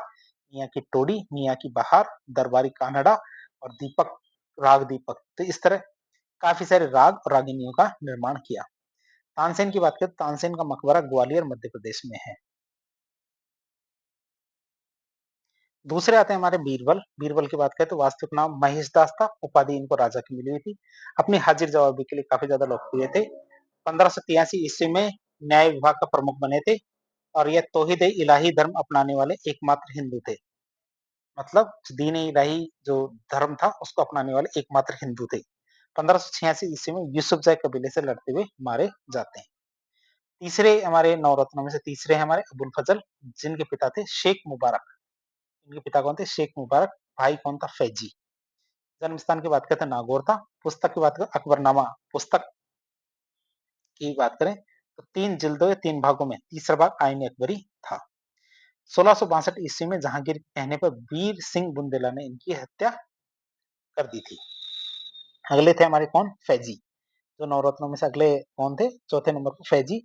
मियाँ की टोडी, मियाँ की बहार, दरबारी कानड़ा और दीपक, राग दीपक। तो इस तरह काफी सारे राग और रागिनियों का निर्माण किया। तानसेन की बात करें तो तानसेन का मकबरा ग्वालियर मध्य प्रदेश में है। दूसरे आते हैं हमारे बीरबल। बीरबल की बात करें तो वास्तविक नाम महेश दास था, उपाधि इनको राजा की मिली हुई थी। अपनी हाजिर जवाबी के लिए काफी ज्यादा लोकप्रिय थे। 1583 ईस्वी में न्याय विभाग का प्रमुख बने थे और यह तौहीद इलाही धर्म अपनाने वाले एकमात्र हिंदू थे। मतलब दीन इलाही जो धर्म था उसको अपनाने वाले एकमात्र हिंदू थे। 1586 ईस्वी में यूसुफजै कबीले से लड़ते हुए मारे जाते हैं। तीसरे हमारे नवरत्नों में से तीसरे हैं हमारे अबुल फजल, जिनके पिता थे शेख मुबारक। इनके पिता कौन थे? शेख मुबारक। भाई कौन था? फैजी। जन्म स्थान की बात करते हैं नागौर था। पुस्तक की बात करें अकबरनामा पुस्तक की बात करें तो 3 जिल्दों या 3 भागों में तीसरा भाग आईन अकबरी था। 1662 ईस्वी में जहांगीर के कहने पर वीर सिंह बुंदेला ने इनकी हत्या कर दी थी। अगले थे हमारे कौन? फैजी। जो नवरत्नों में से अगले कौन थे? चौथे नंबर पर फैजी।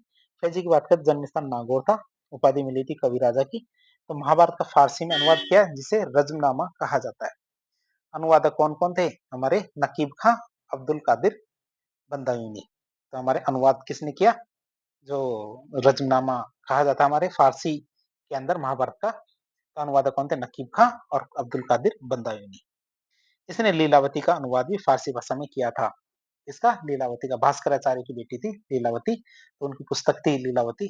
फैजी की बात करें जन्म स्थान नागौर था। उपाधि मिली थी कवि राजा की। तो महाभारत का फारसी में अनुवाद किया जिसे रज्मनामा कहा जाता है। अनुवादक कौन कौन थे? हमारे नकीब खां, अब्दुल कादिर बंदायूनी। तो हमारे अनुवाद किसने किया? जो रज्मनामा कहा जाता है हमारे फारसी के अंदर महाभारत का, तो अनुवादक कौन थे? नकीब खां और अब्दुल कादिर बंदायूनी। इसने लीलावती का अनुवाद भी फारसी भाषा में किया था। इसका? लीलावती का। भास्कराचार्य की बेटी थी लीलावती, तो उनकी पुस्तक थी लीलावती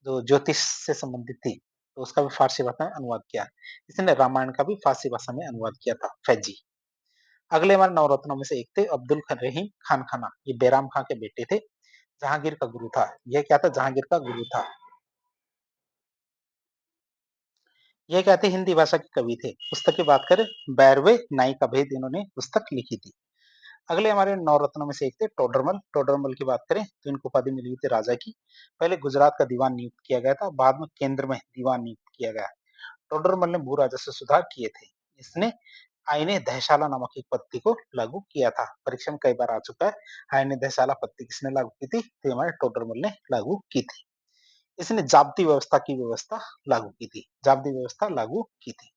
जो ज्योतिष से संबंधित थी, तो उसका भी फारसी भाषा में अनुवाद किया। इसने रामायण का भी फारसी भाषा में अनुवाद किया था, फैजी। अगले हमारे नवरत्नों में से एक थे अब्दुल रहीम खान खाना। ये बैराम खां के बेटे थे, जहांगीर का गुरु था। यह क्या था? जहांगीर का गुरु था। ये क्या थे? हिंदी भाषा के कवि थे। पुस्तक की बात करें बैरवे नाई का भेद, इन्होंने पुस्तक लिखी थी। अगले हमारे नवरत्नों में से एक थे टोडरमल। टोडरमल की बात करें तो इनको उपाधि मिली हुई थी राजा की। पहले गुजरात का दीवान नियुक्त किया गया था, बाद में केंद्र में दीवान नियुक्त किया गया। टोडरमल ने भू राजस्व सुधार किए थे। इसने आईने दहशाला नामक एक पद्धति को लागू किया था। परीक्षा में कई बार आ चुका है। आईने दहशाला पद्धति किसने लागू की थी? तो हमारे टोडरमल ने लागू की थी। इसने जाब्ती व्यवस्था की व्यवस्था लागू की थी। जाब्ती व्यवस्था लागू की थी।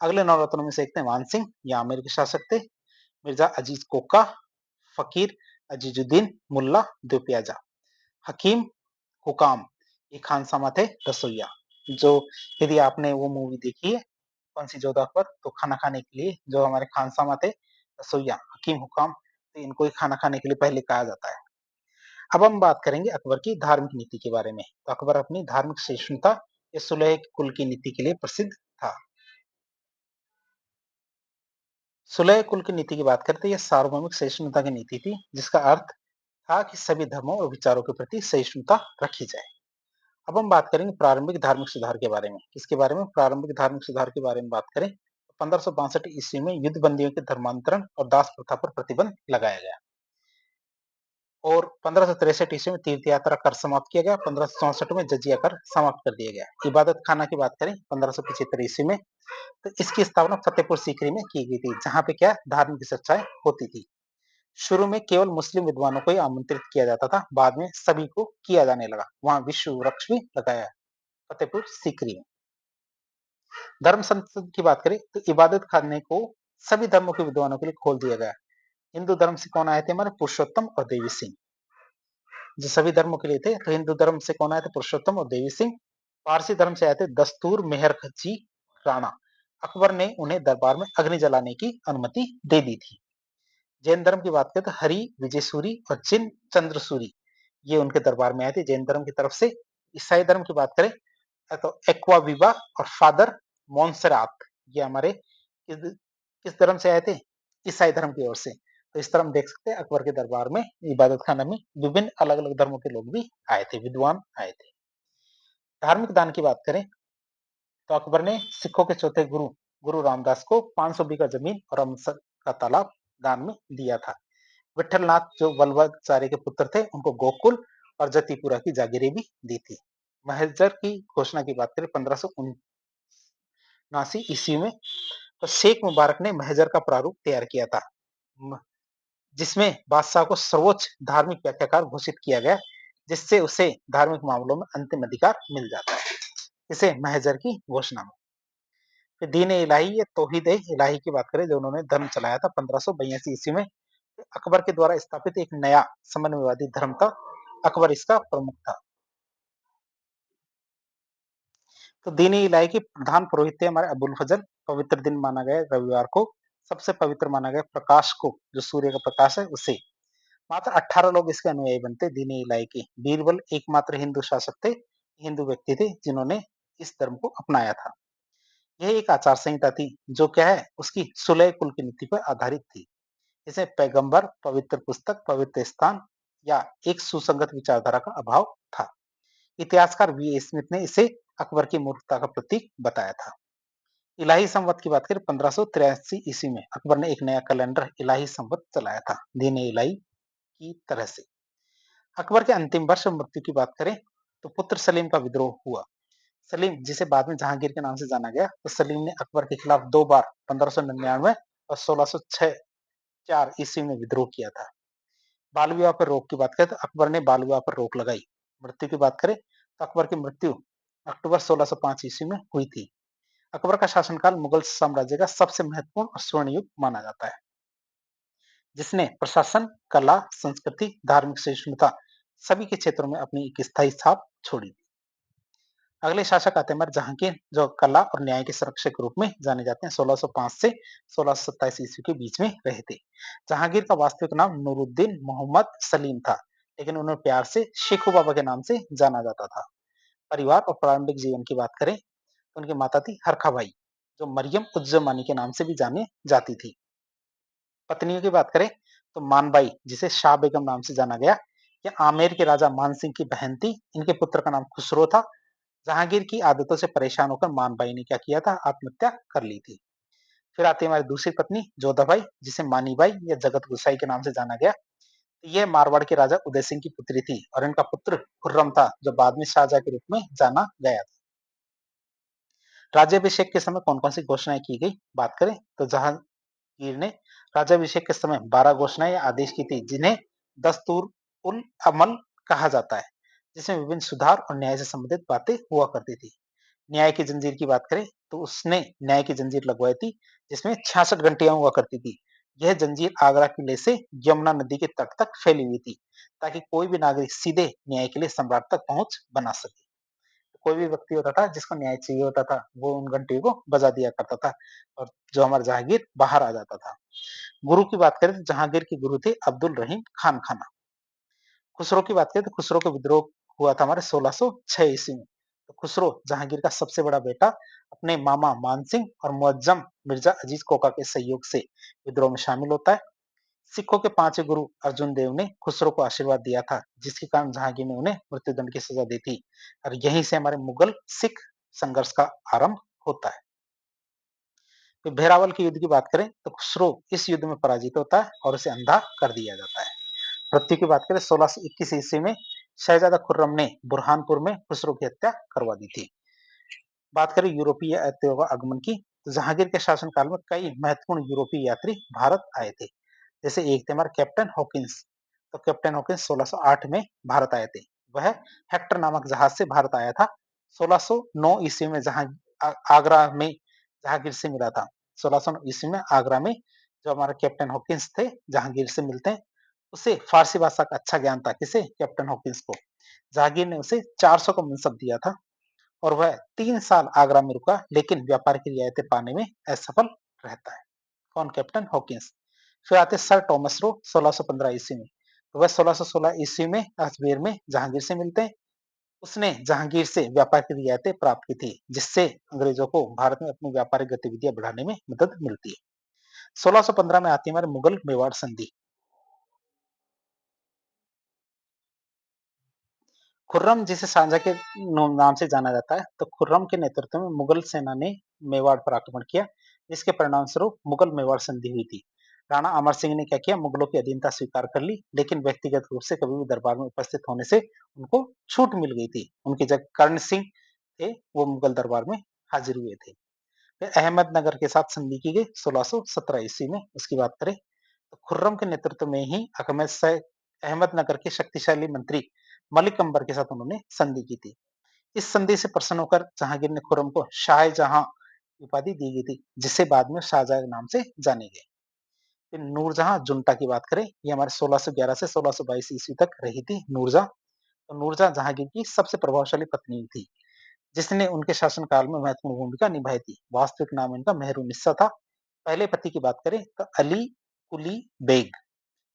अगले नवरत्नों में से एक थे मान सिंह, ये आमेर के शासक थे। मिर्जा अजीज कोका, फकीर अजीजुद्दीन मुल्ला दुपियाजा, हकीम हुकाम, ये खानसामा थे रसोइया। जो यदि आपने वो मूवी देखी है कौन सी जोधा अकबर, तो खाना खाने के लिए जो हमारे खानसामा थे रसोइया हकीम हुकाम, तो इनको ही खाना खाने के लिए पहले कहा जाता है। अब हम बात करेंगे अकबर की धार्मिक नीति के बारे में। तो अकबर अपनी धार्मिक सहिष्णुता या सुलह कुल की नीति के लिए प्रसिद्ध था। सुलह कुल की नीति की बात करते हैं, यह सार्वभौमिक सहिष्णुता की नीति थी, जिसका अर्थ था कि सभी धर्मों और विचारों के प्रति सहिष्णुता रखी जाए। अब हम बात करेंगे प्रारंभिक धार्मिक सुधार के बारे में। किसके बारे में? प्रारंभिक धार्मिक सुधार के बारे में बात करें तो 1562 ईस्वी में युद्ध बंदियों के धर्मांतरण और दास प्रथा पर प्रतिबंध लगाया गया और 1563 ईस्वी में तीर्थ यात्रा कर समाप्त किया गया। 1564 में जजिया कर समाप्त कर दिया गया। इबादत खाना की बात करें 1575 ईस्वी में, तो इसकी स्थापना फतेहपुर सीकरी में की गई थी, जहां पे क्या धार्मिक चर्चाएं होती थी। शुरू में केवल मुस्लिम विद्वानों को ही आमंत्रित किया जाता था, बाद में सभी को किया जाने लगा। वहां विश्व वृक्ष भी लगाया फतेहपुर सीकरी में। धर्म संसद की बात करें तो इबादत खाने को सभी धर्मों के विद्वानों के लिए खोल दिया गया। हिंदू धर्म से कौन आए थे? हमारे पुरुषोत्तम और देवी सिंह, जो सभी धर्मों के लिए थे। तो हिंदू धर्म से कौन आए थे? पुरुषोत्तम और देवी सिंह। पारसी धर्म से आए थे दस्तूर मेहर जी राणा। अकबर ने उन्हें दरबार में अग्नि जलाने की अनुमति दे दी थी। जैन धर्म की बात करें तो हरि विजय सूरी और चिन चंद्र सूरी, ये उनके दरबार में आए थे जैन धर्म की तरफ से। ईसाई धर्म की बात करें तो एक्वा विवा और फादर मोन्सरात, ये हमारे किस धर्म से आए थे? ईसाई धर्म की ओर से। तो इस तरह हम देख सकते हैं अकबर के दरबार में इबादत खाना में विभिन्न अलग अलग धर्मों के लोग भी आए थे, विद्वान आए थे। धार्मिक दान की बात करें तो अकबर ने सिखों के चौथे गुरु गुरु रामदास को 500 बीघा जमीन और अमृतसर का तालाब दान में दिया था। विठलनाथ जो वल्लभाचार्य के पुत्र थे उनको गोकुल और जतीपुरा की जागीरें भी दी थी। महजर की घोषणा की बात करें 1579 ईस्वी में, तो शेख मुबारक ने महजर का प्रारूप तैयार किया था, जिसमें बादशाह को सर्वोच्च धार्मिक व्याख्याकार घोषित किया गया, जिससे उसे धार्मिक मामलों में अंतिम अधिकार मिल जाता है। इसे महजर की घोषणा में फिर दीन ए इलाही या तौहीद ए इलाही की बात करें, जो उन्होंने धर्म चलाया था 1582 ईस्वी में, अकबर के द्वारा स्थापित एक नया समन्वयवादी धर्म था। अकबर इसका प्रमुख था। तो दीन ए इलाही के प्रधान पुरोहित थे हमारे अबुल फजल। पवित्र दिन माना गया रविवार को। सबसे पवित्र माना गया प्रकाश को, जो सूर्य का प्रकाश है उसे। मात्र 18 लोग इसके अनुयायी बनते दीन ए इलाही के। बीरबल एकमात्र हिंदू शासक थे, हिंदू व्यक्ति थे जिन्होंने इस धर्म को अपनाया था। यह एक आचार संहिता थी जो क्या है उसकी सुलह कुल की नीति पर आधारित थी। इसे पैगंबर, पवित्र पुस्तक, पवित्र स्थान या एक सुसंगत विचारधारा का अभाव था। इतिहासकार वी ए स्मिथ ने इसे अकबर की मूर्खता का प्रतीक बताया था। इलाही संवत की बात करें 1583 ईस्वी में अकबर ने एक नया कैलेंडर इलाही संवत चलाया था, दीन इलाही की तरह से। अकबर के अंतिम वर्ष मृत्यु की बात करें तो पुत्र सलीम का विद्रोह हुआ। सलीम, जिसे बाद में जहांगीर के नाम से जाना गया, तो सलीम ने अकबर के खिलाफ 2 बार 1599 और 1606 4 ईस्वी में विद्रोह किया था। बाल विवाह पर रोक की बात करें तो अकबर ने बाल विवाह पर रोक लगाई। मृत्यु की बात करें तो अकबर की मृत्यु अक्टूबर 1605 ईस्वी में हुई थी। अकबर का शासनकाल मुगल साम्राज्य का सबसे महत्वपूर्ण और स्वर्ण युग माना जाता है, जिसने प्रशासन, कला, संस्कृति, धार्मिक सहिष्णुता सभी के क्षेत्रों में अपनी एक स्थायी छाप छोड़ी। अगले शासक आते हैं हमारे जहांगीर, जो कला और न्याय के संरक्षक के रूप में जाने जाते हैं। 1605 से 1627 ईस्वी के बीच में रहे थे। जहांगीर का वास्तविक नाम नूरुद्दीन मोहम्मद सलीम था, लेकिन उन्हें प्यार से शेखू बाबा के नाम से जाना जाता था। परिवार और प्रारंभिक जीवन की बात करें तो उनकी माता थी हरखा बाई, जो मरियम उज जमानी के नाम से भी जाने जाती थी। पत्नियों की बात करें तो मानबाई, जिसे शाह बेगम नाम से जाना गया, यह आमेर के राजा मान सिंह की बहन थी। इनके पुत्र का नाम खुसरो था। जहांगीर की आदतों से परेशान होकर मानबाई ने क्या किया था, आत्महत्या कर ली थी। फिर आती है हमारी दूसरी पत्नी जोधाबाई, जिसे मानीबाई या जगत गुसाई के नाम से जाना गया। यह मारवाड़ के राजा उदय सिंह की पुत्री थी और इनका पुत्र खुर्रम था, जो बाद में शाहजहां के रूप में जाना गया था। राज्याभिषेक के समय कौन कौन सी घोषणाएं की गई, बात करें तो जहांगीर ने राज्याभिषेक के समय 12 घोषणाएं या आदेश की थी, जिन्हें दस्तूर उल अमल कहा जाता है, जिसमें विभिन्न सुधार और न्याय से संबंधित बातें हुआ करती थी। न्याय की जंजीर की बात करें तो उसने न्याय की जंजीर लगवाई थी, जिसमें 66 घंटियां हुआ करती थी। यह जंजीर आगरा किले से यमुना नदी के तट तक फैली हुई थी, ताकि कोई भी नागरिक सीधे न्याय के लिए सम्राट तक पहुंच बना सके। कोई भी व्यक्ति होता था जिसको न्याय चाहिए होता था, वो उन घंटियों को बजा दिया करता था और जो हमारा जहांगीर बाहर आ जाता था। गुरु की बात करें तो जहांगीर के गुरु थे अब्दुल रहीम खान खाना। खुसरो की बात करें तो खुसरो का विद्रोह हुआ था हमारे 1606 ईस्वी में। तो खुसरो जहांगीर का सबसे बड़ा बेटा अपने मामा मानसिंह और मुअज्जम मिर्जा अजीज कोका के सहयोग से विद्रोह में शामिल होता है। सिखों के 5वें गुरु अर्जुन देव ने खुसरो को आशीर्वाद दिया था, जिसके कारण जहांगीर ने उन्हें मृत्युदंड की सजा दी थी और यहीं से हमारे मुगल सिख संघर्ष का आरंभ होता है। तो भेरावल के युद्ध की बात करें तो खुसरो इस युद्ध में पराजित होता है और उसे अंधा कर दिया जाता है। मृत्यु की बात करें 1621 ईस्वी में शहजादा खुर्रम ने बुरहानपुर में खुसरो की हत्या करवा दी थी। बात करें यूरोपीय यात्रियों का आगमन की, तो जहांगीर के शासनकाल में कई महत्वपूर्ण यूरोपीय यात्री भारत आए थे। जैसे एक थे हमारे कैप्टन हॉकिंस। तो कैप्टन हॉकिंस 1608 में भारत आए थे। वह हेक्टर नामक जहाज से भारत आया था। 1609 ईस्वी में आगरा में जहांगीर से मिला था। 1609 ईस्वी में आगरा में जो हमारे कैप्टन हॉकिंस थे जहांगीर से मिलते हैं। उसे फारसी भाषा का अच्छा ज्ञान था, किसे, कैप्टन हॉकिंस को। जहांगीर ने उसे 400 का मनसब दिया था और वह 3 साल आगरा में रुका, लेकिन व्यापार की रियायतें पाने में असफल रहता है। कौन, कैप्टन हॉकिंस। फिर आते सर टॉमस रो 1615 ईस्वी में। तो वह 1616 ईस्वी में अजमेर में जहांगीर से मिलते हैं। उसने जहांगीर से व्यापार की रियायतें प्राप्त की थी, जिससे अंग्रेजों को भारत में अपनी व्यापारिक गतिविधियां बढ़ाने में मदद मिलती है। 1615 में आती है हमारे मुगल मेवाड़ संधि। खुर्रम, जिसे शाहजहां के नाम से जाना जाता है, तो खुर्रम के नेतृत्व में मुगल सेना ने मेवाड़ पर आक्रमण किया, जिसके परिणाम स्वरूप मुगल मेवाड़ संधि हुई थी। राणा अमर सिंह ने क्या किया, मुगलों की अधीनता स्वीकार कर ली, लेकिन व्यक्तिगत रूप से कभी भी दरबार में उपस्थित होने से उनको छूट मिल गई थी। उनकी जगह कर्ण सिंह थे, वो मुगल दरबार में हाजिर हुए थे। फिर अहमदनगर के साथ संधि की गई 1617 ईस्वी में। उसकी बात करें तो खुर्रम के नेतृत्व में ही अहमदनगर के शक्तिशाली मंत्री मलिक अंबर के साथ उन्होंने संधि की थी। इस संधि से प्रसन्न होकर जहांगीर ने खुर्रम को शाहजहां उपाधि दी गई थी, जिसे बाद में शाहजहां के नाम से जाने गए। फिर नूरजहां जुंटा की बात करें, ये हमारे 1611 से 1622 ईस्वी तक रही थी नूरजहां। तो नूरजहां जहांगीर की सबसे प्रभावशाली पत्नी थी, जिसने उनके शासनकाल में महत्वपूर्ण भूमिका निभाई थी। वास्तविक नाम इनका मेहरुन्निसा था। पहले पति की बात करें तो अली कुली बेग,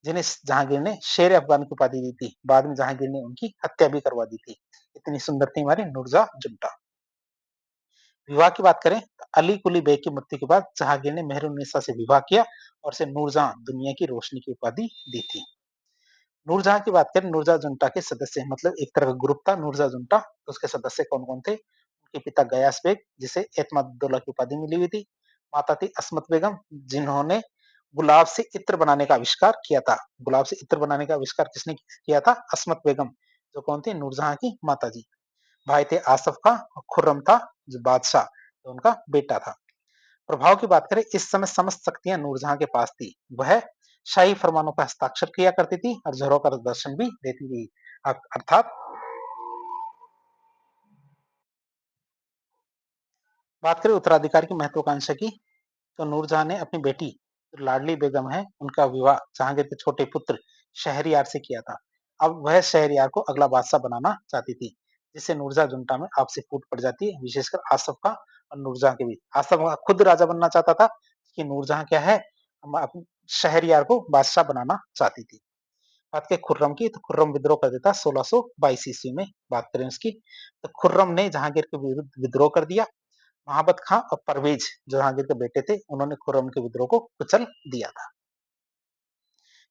जिन्हें जहांगीर ने शेर अफगान की उपाधि दी थी। बाद में जहांगीर ने उनकी हत्या भी करवा दी थी। इतनी सुंदर थी हमारी नूरजहां जुंटा। विवाह की बात करें तो अली कुली बेग की मृत्यु के बाद जहांगीर ने मेहरुन्निसा से विवाह किया और उसे नूरजहां दुनिया की रोशनी की उपाधि दी थी। नूरजहां की बात करें, नूरजहां जुंटा के सदस्य मतलब एक तरह का ग्रुप था नूरजहां जुंटा। तो उसके सदस्य कौन कौन थे? उनके पिता गयास बेग, जिसे एतमादुद्दौला की उपाधि मिली हुई थी। माता थी अस्मत बेगम, जिन्होंने गुलाब से इत्र बनाने का आविष्कार किया था। गुलाब से इत्र बनाने का आविष्कार किसने किया था? अस्मत बेगम, जो कौन थी? नूरजहां की माता जी। भाई थे आसफ खां और खुर्रम था जो बादशाह, तो उनका बेटा था। प्रभाव की बात करें, इस समय समस्त शक्तियां नूरजहां के पास थी। वह शाही फरमानों पर हस्ताक्षर किया करती थी और जोहरों का दर्शन भी देती थी। अर्थात बात करें उत्तराधिकार की महत्वाकांक्षा की, तो नूरजहां ने अपनी बेटी जो लाडली बेगम है, उनका विवाह जहांगीर के छोटे पुत्र शहरयार से किया था। अब वह शहरयार को अगला बादशाह बनाना चाहती थी, जिससे नूरजहां जुंटा में आपसी फूट पड़ जाती है, विशेषकर आसफ खां और नूरजहां के बीच। आसफ खां खुद राजा बनना चाहता था कि नूरजहां क्या है, हम शहरयार को बादशाह बनाना चाहती थी। बात करें खुर्रम की, तो खुर्रम विद्रोह कर देता 1622 ईस्वी में। बात करें उसकी, तो खुर्रम ने जहांगीर के विरुद्ध विद्रोह कर दिया। महाबत खां और परवेज जो जहांगीर के बेटे थे, उन्होंने खुर्रम के विद्रोह को कुचल दिया था।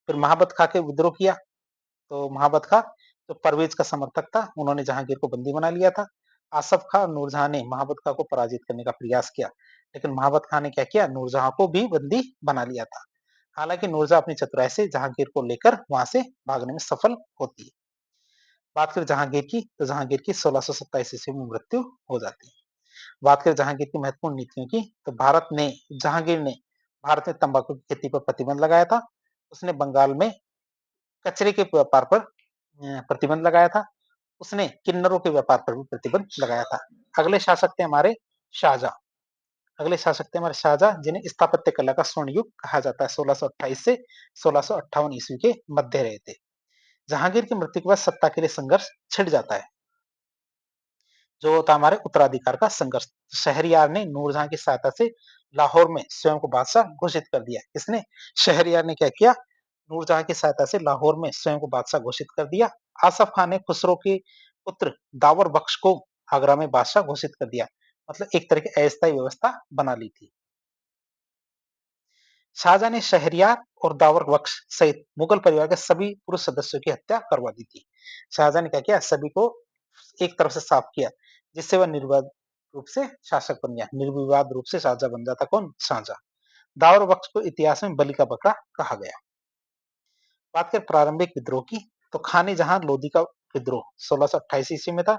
फिर महाबत खां के विद्रोह किया, तो महाबत खां जो परवेज का समर्थक था, उन्होंने जहांगीर को बंदी बना लिया था। आसफ खां और नूरजहां ने महाबत खां को पराजित करने का प्रयास किया, लेकिन महाबत खां ने क्या किया? नूरजहां को भी बंदी बना लिया था। हालांकि नूरजहां अपनी चतुराई से जहांगीर को लेकर वहां से भागने में सफल होती है। बात करें जहांगीर की, तो जहांगीर की 1627 ईस्वी में मृत्यु हो जाती है। बात करें जहांगीर की महत्वपूर्ण नीतियों की, तो जहांगीर ने भारत में तंबाकू की खेती पर प्रतिबंध लगाया था। उसने बंगाल में कचरे के व्यापार पर प्रतिबंध लगाया था। उसने किन्नरों के व्यापार पर भी प्रतिबंध लगाया था। अगले शासक थे हमारे शाहजहां। अगले शासक थे हमारे शाहजहां, जिन्हें स्थापत्य कला का स्वर्ण युग कहा जाता है। 1628 से 1658 ईस्वी के मध्य रहे थे। जहांगीर की मृत्यु के बाद सत्ता के लिए संघर्ष छिड़ जाता है, जो होता है हमारे उत्तराधिकार का संघर्ष। शहरयार ने नूरजहां की सहायता से लाहौर में स्वयं को बादशाह घोषित कर दिया। किसने? शहरयार ने क्या किया? नूरजहां की सहायता से लाहौर में स्वयं को बादशाह घोषित कर दिया। आसफ खान ने खुसरो के पुत्र दावर बख्श को आगरा में बादशाह घोषित कर दिया। मतलब एक तरह की अस्थायी व्यवस्था बना ली थी। शाहजहां ने शहरयार और दावर बख्श सहित मुगल परिवार के सभी पुरुष सदस्यों की हत्या करवा दी थी। शाहजहां ने क्या किया? सभी को एक तरफ से साफ किया, जिससे वह निर्विवाद रूप से शासक बन गया। निर्विवाद रूप से शाहजहां बन जाता कौन? शाहजहां। दावर बख्श को इतिहास में बलि का बकरा कहा गया। बात करें प्रारंभिक विद्रोह की, तो खाने जहां लोधी का विद्रोह 1628 ईस्वी में था,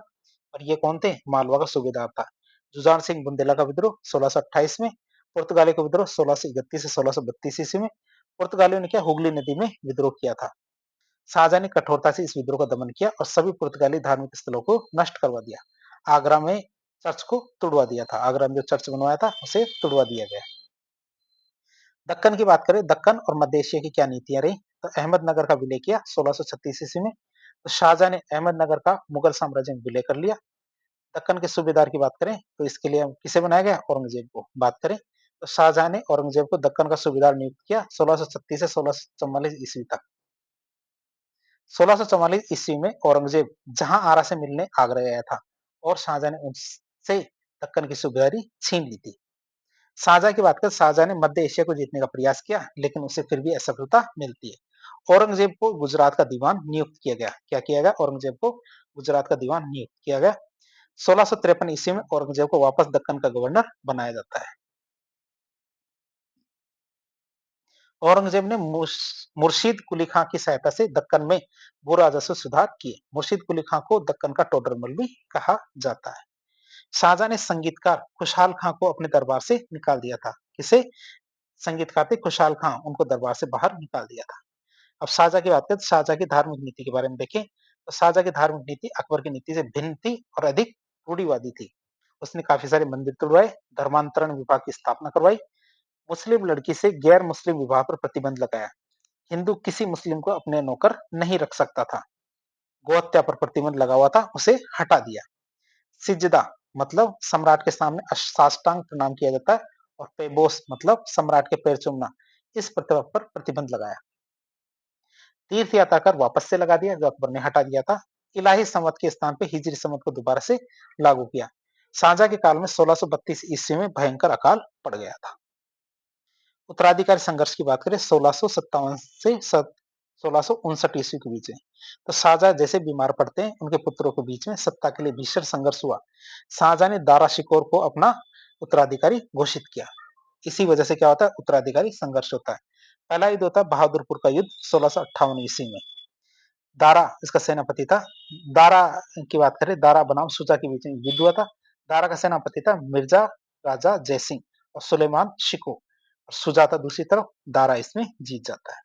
और ये कौन थे? मालवा का सूबेदार था। जुजान सिंह बुंदेला का विद्रोह 1628 में। पुर्तगाली का विद्रोह 1631 से 1632 ईस्वी में। पुर्तगालियों ने क्या? हुगली नदी में विद्रोह किया था। शाहजहां ने कठोरता से इस विद्रोह का दमन किया और सभी पुर्तगाली धार्मिक स्थलों को नष्ट करवा दिया। आगरा में चर्च को तुड़वा दिया था। आगरा में जो चर्च बनवाया था, उसे तुड़वा दिया गया। दक्कन की बात करें, दक्कन और मध्य एशिया की क्या नीतियां रही, तो अहमदनगर का विलय किया 1636 ईस्वी में। तो शाहजहां ने अहमदनगर का मुगल साम्राज्य में विलय कर लिया। दक्कन के सूबेदार की बात करें, तो इसके लिए किसे बनाया गया? औरंगजेब को। बात करें तो शाहजहां ने औरंगजेब को दक्कन का सूबेदार नियुक्त किया 1636 से 1644 ईस्वी तक। 1644 ईस्वी में औरंगजेब जहां आरा से मिलने आगरा गया था और शाहजहां ने उनसे दक्कन की सूबेदारी छीन ली थी। शाहजहां की बात करें, शाहजहां ने मध्य एशिया को जीतने का प्रयास किया, लेकिन उसे फिर भी असफलता मिलती है। औरंगजेब को गुजरात का दीवान नियुक्त किया गया। क्या किया गया? औरंगजेब को गुजरात का दीवान नियुक्त किया गया। 1653 ईस्वी में औरंगजेब को वापस दक्कन का गवर्नर बनाया जाता है। औरंगजेब ने मुर्शीद कुली खां की सहायता से दक्कन में भू राजस्व सुधार किए। मुर्शीद कुली खां को दक्कन का टोडरमल भी कहा जाता है। शाहजहां ने संगीतकार खुशहाल खां को अपने दरबार से निकाल दिया था। किसे? संगीतकार थे खुशहाल खां, उनको दरबार से बाहर निकाल दिया था। अब शाहजहां की बात करें तो शाहजहां की धार्मिक नीति के बारे में देखें तो शाहजहां की धार्मिक नीति अकबर की नीति से भिन्न थी और अधिक रूढ़िवादी थी। उसने काफी सारे मंदिर तुड़वाए, धर्मांतरण विभाग की स्थापना करवाई, मुस्लिम लड़की से गैर मुस्लिम विवाह पर प्रतिबंध लगाया। हिंदू किसी मुस्लिम को अपने नौकर नहीं रख सकता था। गोहत्या पर प्रतिबंध लगा हुआ था, उसे हटा दिया। सिजदा मतलब सम्राट के सामने साष्टांग प्रणाम किया जाता है, और पेबोस मतलब सम्राट के पैर चूमना, इस प्रथा पर प्रतिबंध लगाया। तीर्थ यात्रा कर वापस से लगा दिया, जो अकबर ने हटा दिया था। इलाही संवत के स्थान पे हिजरी संवत को दोबारा से लागू किया। शाहजहां के काल में 1632 ईस्वी में भयंकर अकाल पड़ गया था। उत्तराधिकारी संघर्ष की बात करें 1657 से 1659 ईस्वी के बीच में, तो शाहजहां जैसे बीमार पड़ते हैं, उनके पुत्रों के बीच में सत्ता के लिए भीषण संघर्ष हुआ। शाहजहां ने दारा शिकोर को अपना उत्तराधिकारी घोषित किया। इसी वजह से क्या होता है? उत्तराधिकारी संघर्ष होता है। पहला युद्ध होता है बहादुरपुर का युद्ध 1658 ईस्वी में। दारा इसका सेनापति था। दारा की बात करें, दारा बनाम सुजा के बीच में युद्ध हुआ था। दारा का सेनापति था मिर्जा राजा जयसिंह और सुलेमान शिको, और सुजा था दूसरी तरफ। दारा इसमें जीत जाता है।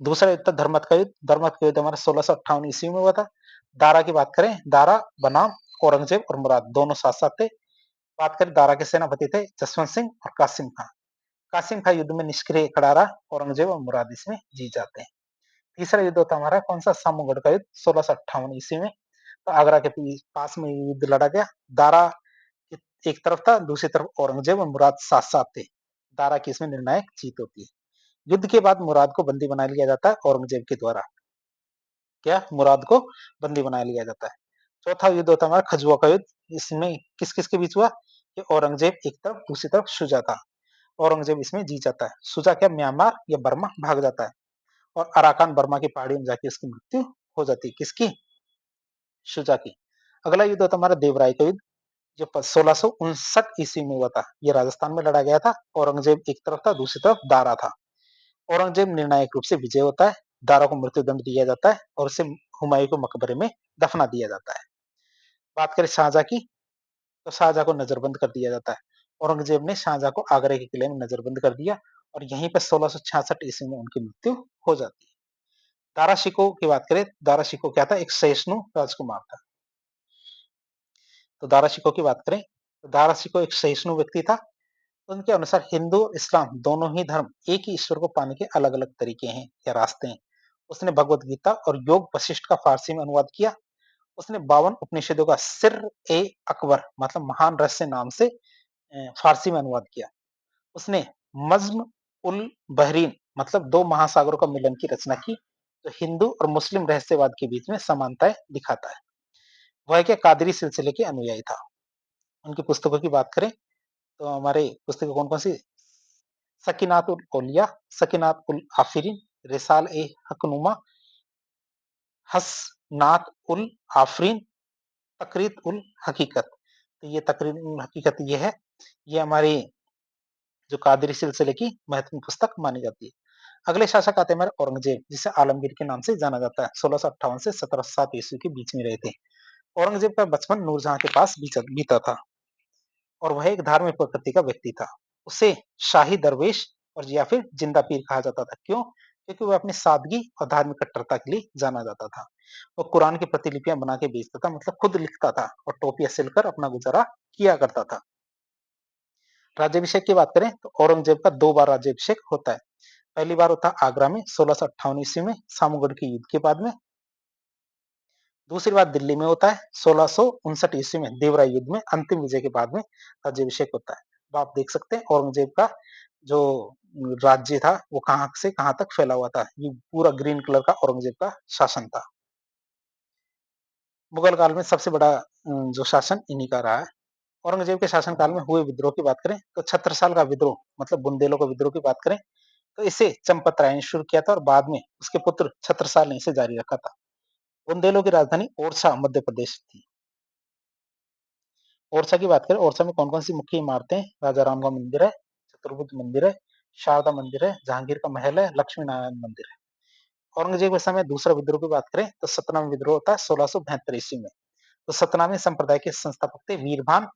दूसरा युद्ध था धर्मत का युद्ध। धर्मत का युद्ध हमारा 1658 ईस्वी में हुआ था। दारा की बात करें, दारा बनाम औरंगजेब और मुराद दोनों साथ साथ थे। बात करें, दारा के सेनापति थे जसवंत सिंह और कासिम खां। कासिम खां युद्ध में निष्क्रिय खड़ा रहा, औरंगजेब और मुराद इसमें जीत जाते हैं। तीसरा युद्ध होता हमारा कौन सा? सामूगढ़ का युद्ध 1658 ईस्वी में। तो आगरा के पास में युद्ध लड़ा गया। दारा एक तरफ था, दूसरी तरफ औरंगजेब और मुराद साथ साथ थे। दारा की इसमें निर्णायक जीत होती है। युद्ध के बाद मुराद को बंदी बना लिया जाता है औरंगजेब के द्वारा। क्या? मुराद को बंदी बना लिया जाता है। चौथा युद्ध होता है हमारा खजुआ का युद्ध। इसमें किस किस के बीच हुआ? कि औरंगजेब एक तरफ, दूसरी तरफ शुजा था। औरंगजेब इसमें जीत जाता है। शुजा क्या म्यांमार या बर्मा भाग जाता है, और अराकान बर्मा की पहाड़ियों में जाके उसकी मृत्यु हो जाती है। किसकी? शुजा की। अगला युद्ध होता हमारा देवराय का युद्ध, जो 1659 ईस्वी में हुआ था। ये राजस्थान में लड़ा गया था। औरंगजेब एक तरफ था, दूसरी तरफ दारा था। औरंगजेब निर्णायक रूप से विजय होता है। दारा को मृत्युदंड दिया जाता है और उसे हुमायूं के मकबरे में दफना दिया जाता है। बात करें शाहजहां की, तो शाहजहां को नजरबंद कर दिया जाता है। औरंगजेब ने शाहजहां को आगरा के किले में नजरबंद कर दिया, और यहीं पर 1666 ईस्वी में उनकी मृत्यु हो जाती है। दारा शिकोह की बात करें, दारा शिकोह क्या था? एक सहिष्णु राजकुमार था। तो दारा शिकोह की बात करें तो दारा शिकोह एक सहिष्णु व्यक्ति था। उनके अनुसार हिंदू और इस्लाम दोनों ही धर्म एक ही ईश्वर को पाने के अलग अलग तरीके हैं या रास्ते हैं। उसने भगवत गीता और योग वशिष्ठ का फारसी में अनुवाद किया। उसने 52 उपनिषदों का सिर ए अकबर मतलब महान रहस्य नाम से फारसी में अनुवाद किया। उसने मज्म उल बहरीन मतलब दो महासागरों का मिलन की रचना की, जो हिंदू और मुस्लिम रहस्यवाद के बीच में समानताएं दिखाता है। वह के कादरी सिलसिले के अनुयायी था। उनकी पुस्तकों की बात करें तो हमारे पुस्तकें कौन कौन सी? सकीनात उल औलिया, सकीनात उल आफरीन, रिसाल ए हकनुमा, हसनात उल आफरीन, तकरीत उल हकीकत। तो ये तकरीर उल हकीकत ये है, ये हमारी जो कादरी सिलसिले की महत्वपूर्ण पुस्तक मानी जाती है। अगले शासक आते हैं हमारे औरंगजेब, जिसे आलमगीर के नाम से जाना जाता है। 1658 से 1707 ईस्वी के बीच में रहे थे। औरंगजेब का बचपन नूरजहां के पास बीता था, और वह एक धार्मिक प्रकृति का व्यक्ति था। उसे शाही दरवेश और या फिर जिंदा पीर कहा जाता था। क्यों? क्योंकि वह अपनी सादगी और धार्मिक कट्टरता के लिए जाना जाता था। वो कुरान की प्रतिलिपियां बना के बेचता था, मतलब खुद लिखता था, और टोपियां सिलकर अपना गुजारा किया करता था। राज्याभिषेक की बात करें तो औरंगजेब का 2 बार राज्याभिषेक होता है। पहली बार होता है आगरा में 1658 ईस्वी में सामूगढ़ के युद्ध के बाद में। दूसरी बार दिल्ली में होता है 1659 ईस्वी में देवराय युद्ध में अंतिम विजय के बाद में राज्याभिषेक होता है। तो आप देख सकते हैं औरंगजेब का जो राज्य था वो कहां से कहां तक फैला हुआ था। ये पूरा ग्रीन कलर का औरंगजेब का शासन था। मुगल काल में सबसे बड़ा जो शासन इन्हीं का रहा है। औरंगजेब के शासन काल में हुए विद्रोह की बात करें तो छत्रसाल का विद्रोह मतलब बुंदेलों का विद्रोह की बात करें तो इसे चंपत राय ने शुरू किया था, और बाद में उसके पुत्र छत्रसाल ने इसे जारी रखा था। बुंदेलों की राजधानी ओरछा मध्य प्रदेश थी। ओरछा की बात करें, ओरछा में कौन कौन सी मुख्य इमारतें? राजा राम का मंदिर है, चतुर्भुज मंदिर है, शारदा मंदिर है, जहांगीर का महल है, लक्ष्मी नारायण मंदिर है। औरंगजेब के समय दूसरा विद्रोह की बात करें तो सतनामी विद्रोह होता है 1672 ईस्वी में। तो सतनामी संप्रदाय के संस्थापक थे वीरभान।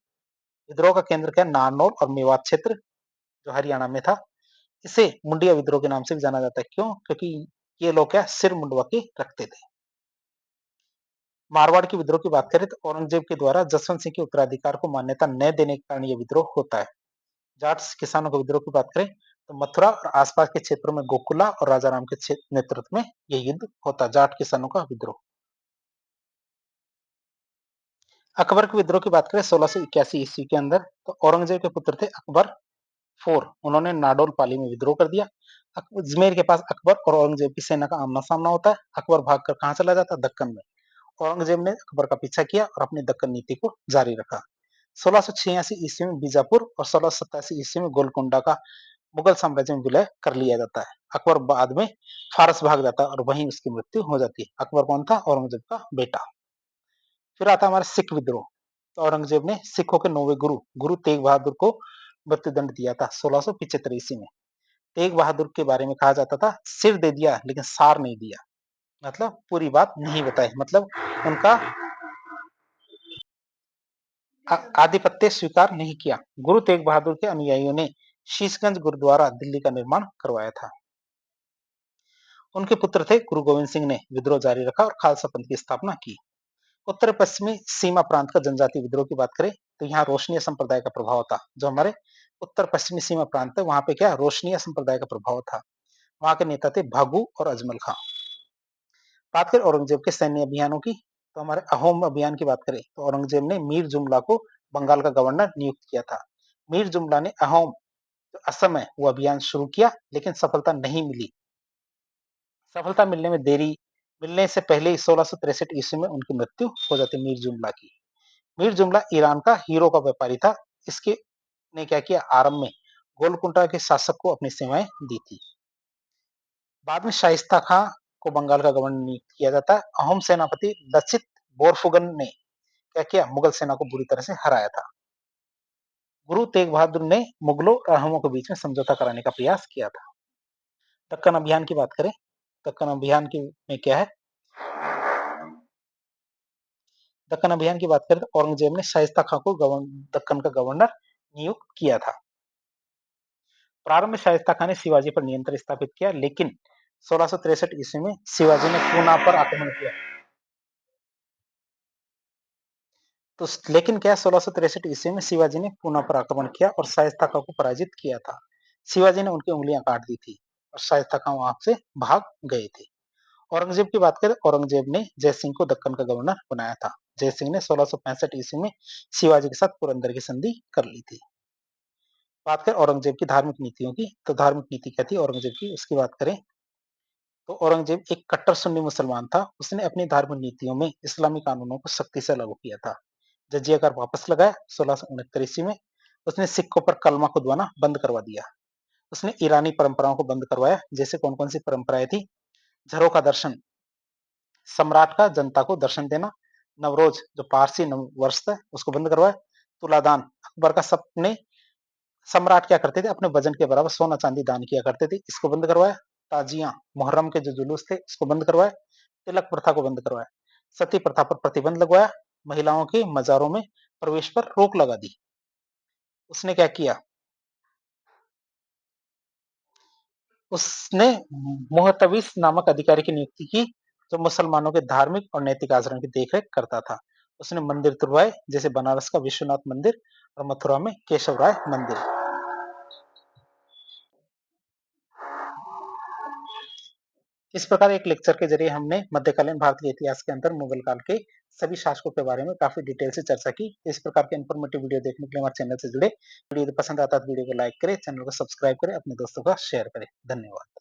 विद्रोह का केंद्र क्या, नारनौल और मेवात क्षेत्र जो हरियाणा में था। इसे मुंडिया विद्रोह के नाम से भी जाना जाता है। क्यों? क्योंकि ये लोग क्या सिर मुंडवा के रखते थे। मारवाड़ की विद्रोह की बात करें तो औरंगजेब के द्वारा जसवंत सिंह के उत्तराधिकार को मान्यता न देने के कारण यह विद्रोह होता है। जाट किसानों के विद्रोह की बात करें तो मथुरा और आसपास के क्षेत्रों में गोकुला और राजा राम के नेतृत्व में यह युद्ध होता है, जाट किसानों का विद्रोह। अकबर के विद्रोह की बात करें 1681 ईस्वी के अंदर, तो औरंगजेब के पुत्र थे अकबर फोर, उन्होंने नाडोल पाली में विद्रोह कर दिया। अजमेर के पास अकबर और औरंगजेब की सेना का आमना सामना होता है। अकबर भागकर कहां चला जाता है, दक्कन में। औरंगजेब ने अकबर का पीछा किया और अपनी दक्कन नीति को जारी रखा। 1686 ईस्वी में बीजापुर और 1687 ईस्वी में गोलकोंडा का मुगल साम्राज्य में विलय कर लिया जाता है। अकबर बाद में फारस भाग जाता है और वहीं उसकी मृत्यु हो जाती है। अकबर कौन था, औरंगजेब का बेटा। फिर आता है हमारा सिख विद्रोह। तो औरंगजेब ने सिखों के 9वें गुरु गुरु तेग बहादुर को मृत्युदंड दिया था 1675 ईस्वी में। तेग बहादुर के बारे में कहा जाता था सिर दे दिया लेकिन सार नहीं दिया, मतलब पूरी बात नहीं बताई, मतलब उनका आधिपत्य स्वीकार नहीं किया। गुरु तेग बहादुर के अनुयायियों ने शीशगंज गुरुद्वारा दिल्ली का निर्माण करवाया था। उनके पुत्र थे गुरु गोविंद सिंह ने विद्रोह जारी रखा और खालसा पंथ की स्थापना की। उत्तर पश्चिमी सीमा प्रांत का जनजातीय विद्रोह की बात करें तो यहाँ रोशनीय संप्रदाय का प्रभाव था। जो हमारे उत्तर पश्चिमी सीमा प्रांत है वहां पे क्या रोशनीय संप्रदाय का प्रभाव था। वहां के नेता थे भागू और अजमल खां। बात करें औरंगजेब के सैन्य अभियानों की, तो हमारे अहोम अभियान की बात करें तो औरंगजेब ने मीर जुमला को बंगाल का गवर्नर नियुक्त किया था। मीर जुमला ने अहोम जो असम है वो अभियान शुरू किया लेकिन सफलता नहीं मिली। सफलता मिलने में देरी मिलने से पहले ही 1663 ईस्वी में उनकी मृत्यु हो जाती मीर जुमला की। मीर जुमला ईरान का हीरो का व्यापारी था। इसके ने क्या किया, आरंभ में गोलकुंडा के शासक को अपनी सेवाएं दी थी। बाद में शाइस्ता खां को बंगाल का गवर्नर नियुक्त किया जाता है। अहोम सेनापति लचित बोरफुगन ने क्या किया, मुगल सेना को बुरी तरह से हराया था। गुरु तेग बहादुर ने मुगलों और अहोमों के बीच में समझौता कराने का प्रयास किया था। दक्कन अभियान की बात करें, दक्कन अभियान की में क्या है, दक्कन अभियान की बात करें तो औरंगजेब ने शाइस्ता खां को दक्कन का गवर्नर नियुक्त किया था। प्रारंभ में शाइस्ता खान ने शिवाजी पर नियंत्रण स्थापित किया लेकिन 1663 ईस्वी में शिवाजी ने पूना पर आक्रमण किया। तो लेकिन क्या 1663 ईस्वी में शिवाजी ने पूना पर आक्रमण किया और शाइस्ता खां को पराजित किया था। शिवाजी ने उनकी उंगलियां काट दी थी और शाइस्ता खां वहां से भाग गए थे। औरंगजेब की बात करें, औरंगजेब ने जय सिंह को दक्कन का गवर्नर बनाया था। जय सिंह ने 1665 ईस्वी में शिवाजी के साथ पुरंदर की संधि कर ली थी। बात करें औरंगजेब की धार्मिक नीतियों की, तो धार्मिक नीति क्या थी औरंगजेब की, उसकी बात करें तो औरंगजेब एक कट्टर सुन्नी मुसलमान था। उसने अपनी धार्मिक नीतियों में इस्लामी कानूनों को सख्ती से लागू किया था। जजिया कर वापस लगाया 1669 ईस्वी में। उसने सिखों पर कलमा खुदवाना बंद करवा दिया। उसने ईरानी परंपराओं को बंद करवाया। जैसे कौन कौन सी परंपराएं थी, झरों का दर्शन, सम्राट का जनता को दर्शन देना। नवरोज जो पारसी नव वर्ष था उसको बंद करवाया। तुलादान, अकबर का सपने सम्राट क्या करते थे, अपने वजन के बराबर सोना चांदी दान किया करते थे, इसको बंद करवाया। ताजियां, मुहर्रम के जो जुलूस थे उसको बंद करवाया। तिलक प्रथा को बंद करवाया। सती प्रथा पर प्रतिबंध लगवाया। महिलाओं के मजारों में प्रवेश पर रोक लगा दी। उसने क्या किया, उसने मुहतविस नामक अधिकारी की नियुक्ति की जो मुसलमानों के धार्मिक और नैतिक आचरण की देखरेख करता था। उसने मंदिर तुड़वाए, जैसे बनारस का विश्वनाथ मंदिर और मथुरा में केशव राय मंदिर। इस प्रकार एक लेक्चर के जरिए हमने मध्यकालीन भारत के इतिहास के अंदर मुगल काल के सभी शासकों के बारे में काफी डिटेल से चर्चा की। इस प्रकार के इन्फॉर्मेटिव वीडियो देखने के लिए हमारे चैनल से जुड़े। वीडियो पसंद आता है तो वीडियो को लाइक करें, चैनल को सब्सक्राइब करें, अपने दोस्तों का शेयर करें। धन्यवाद।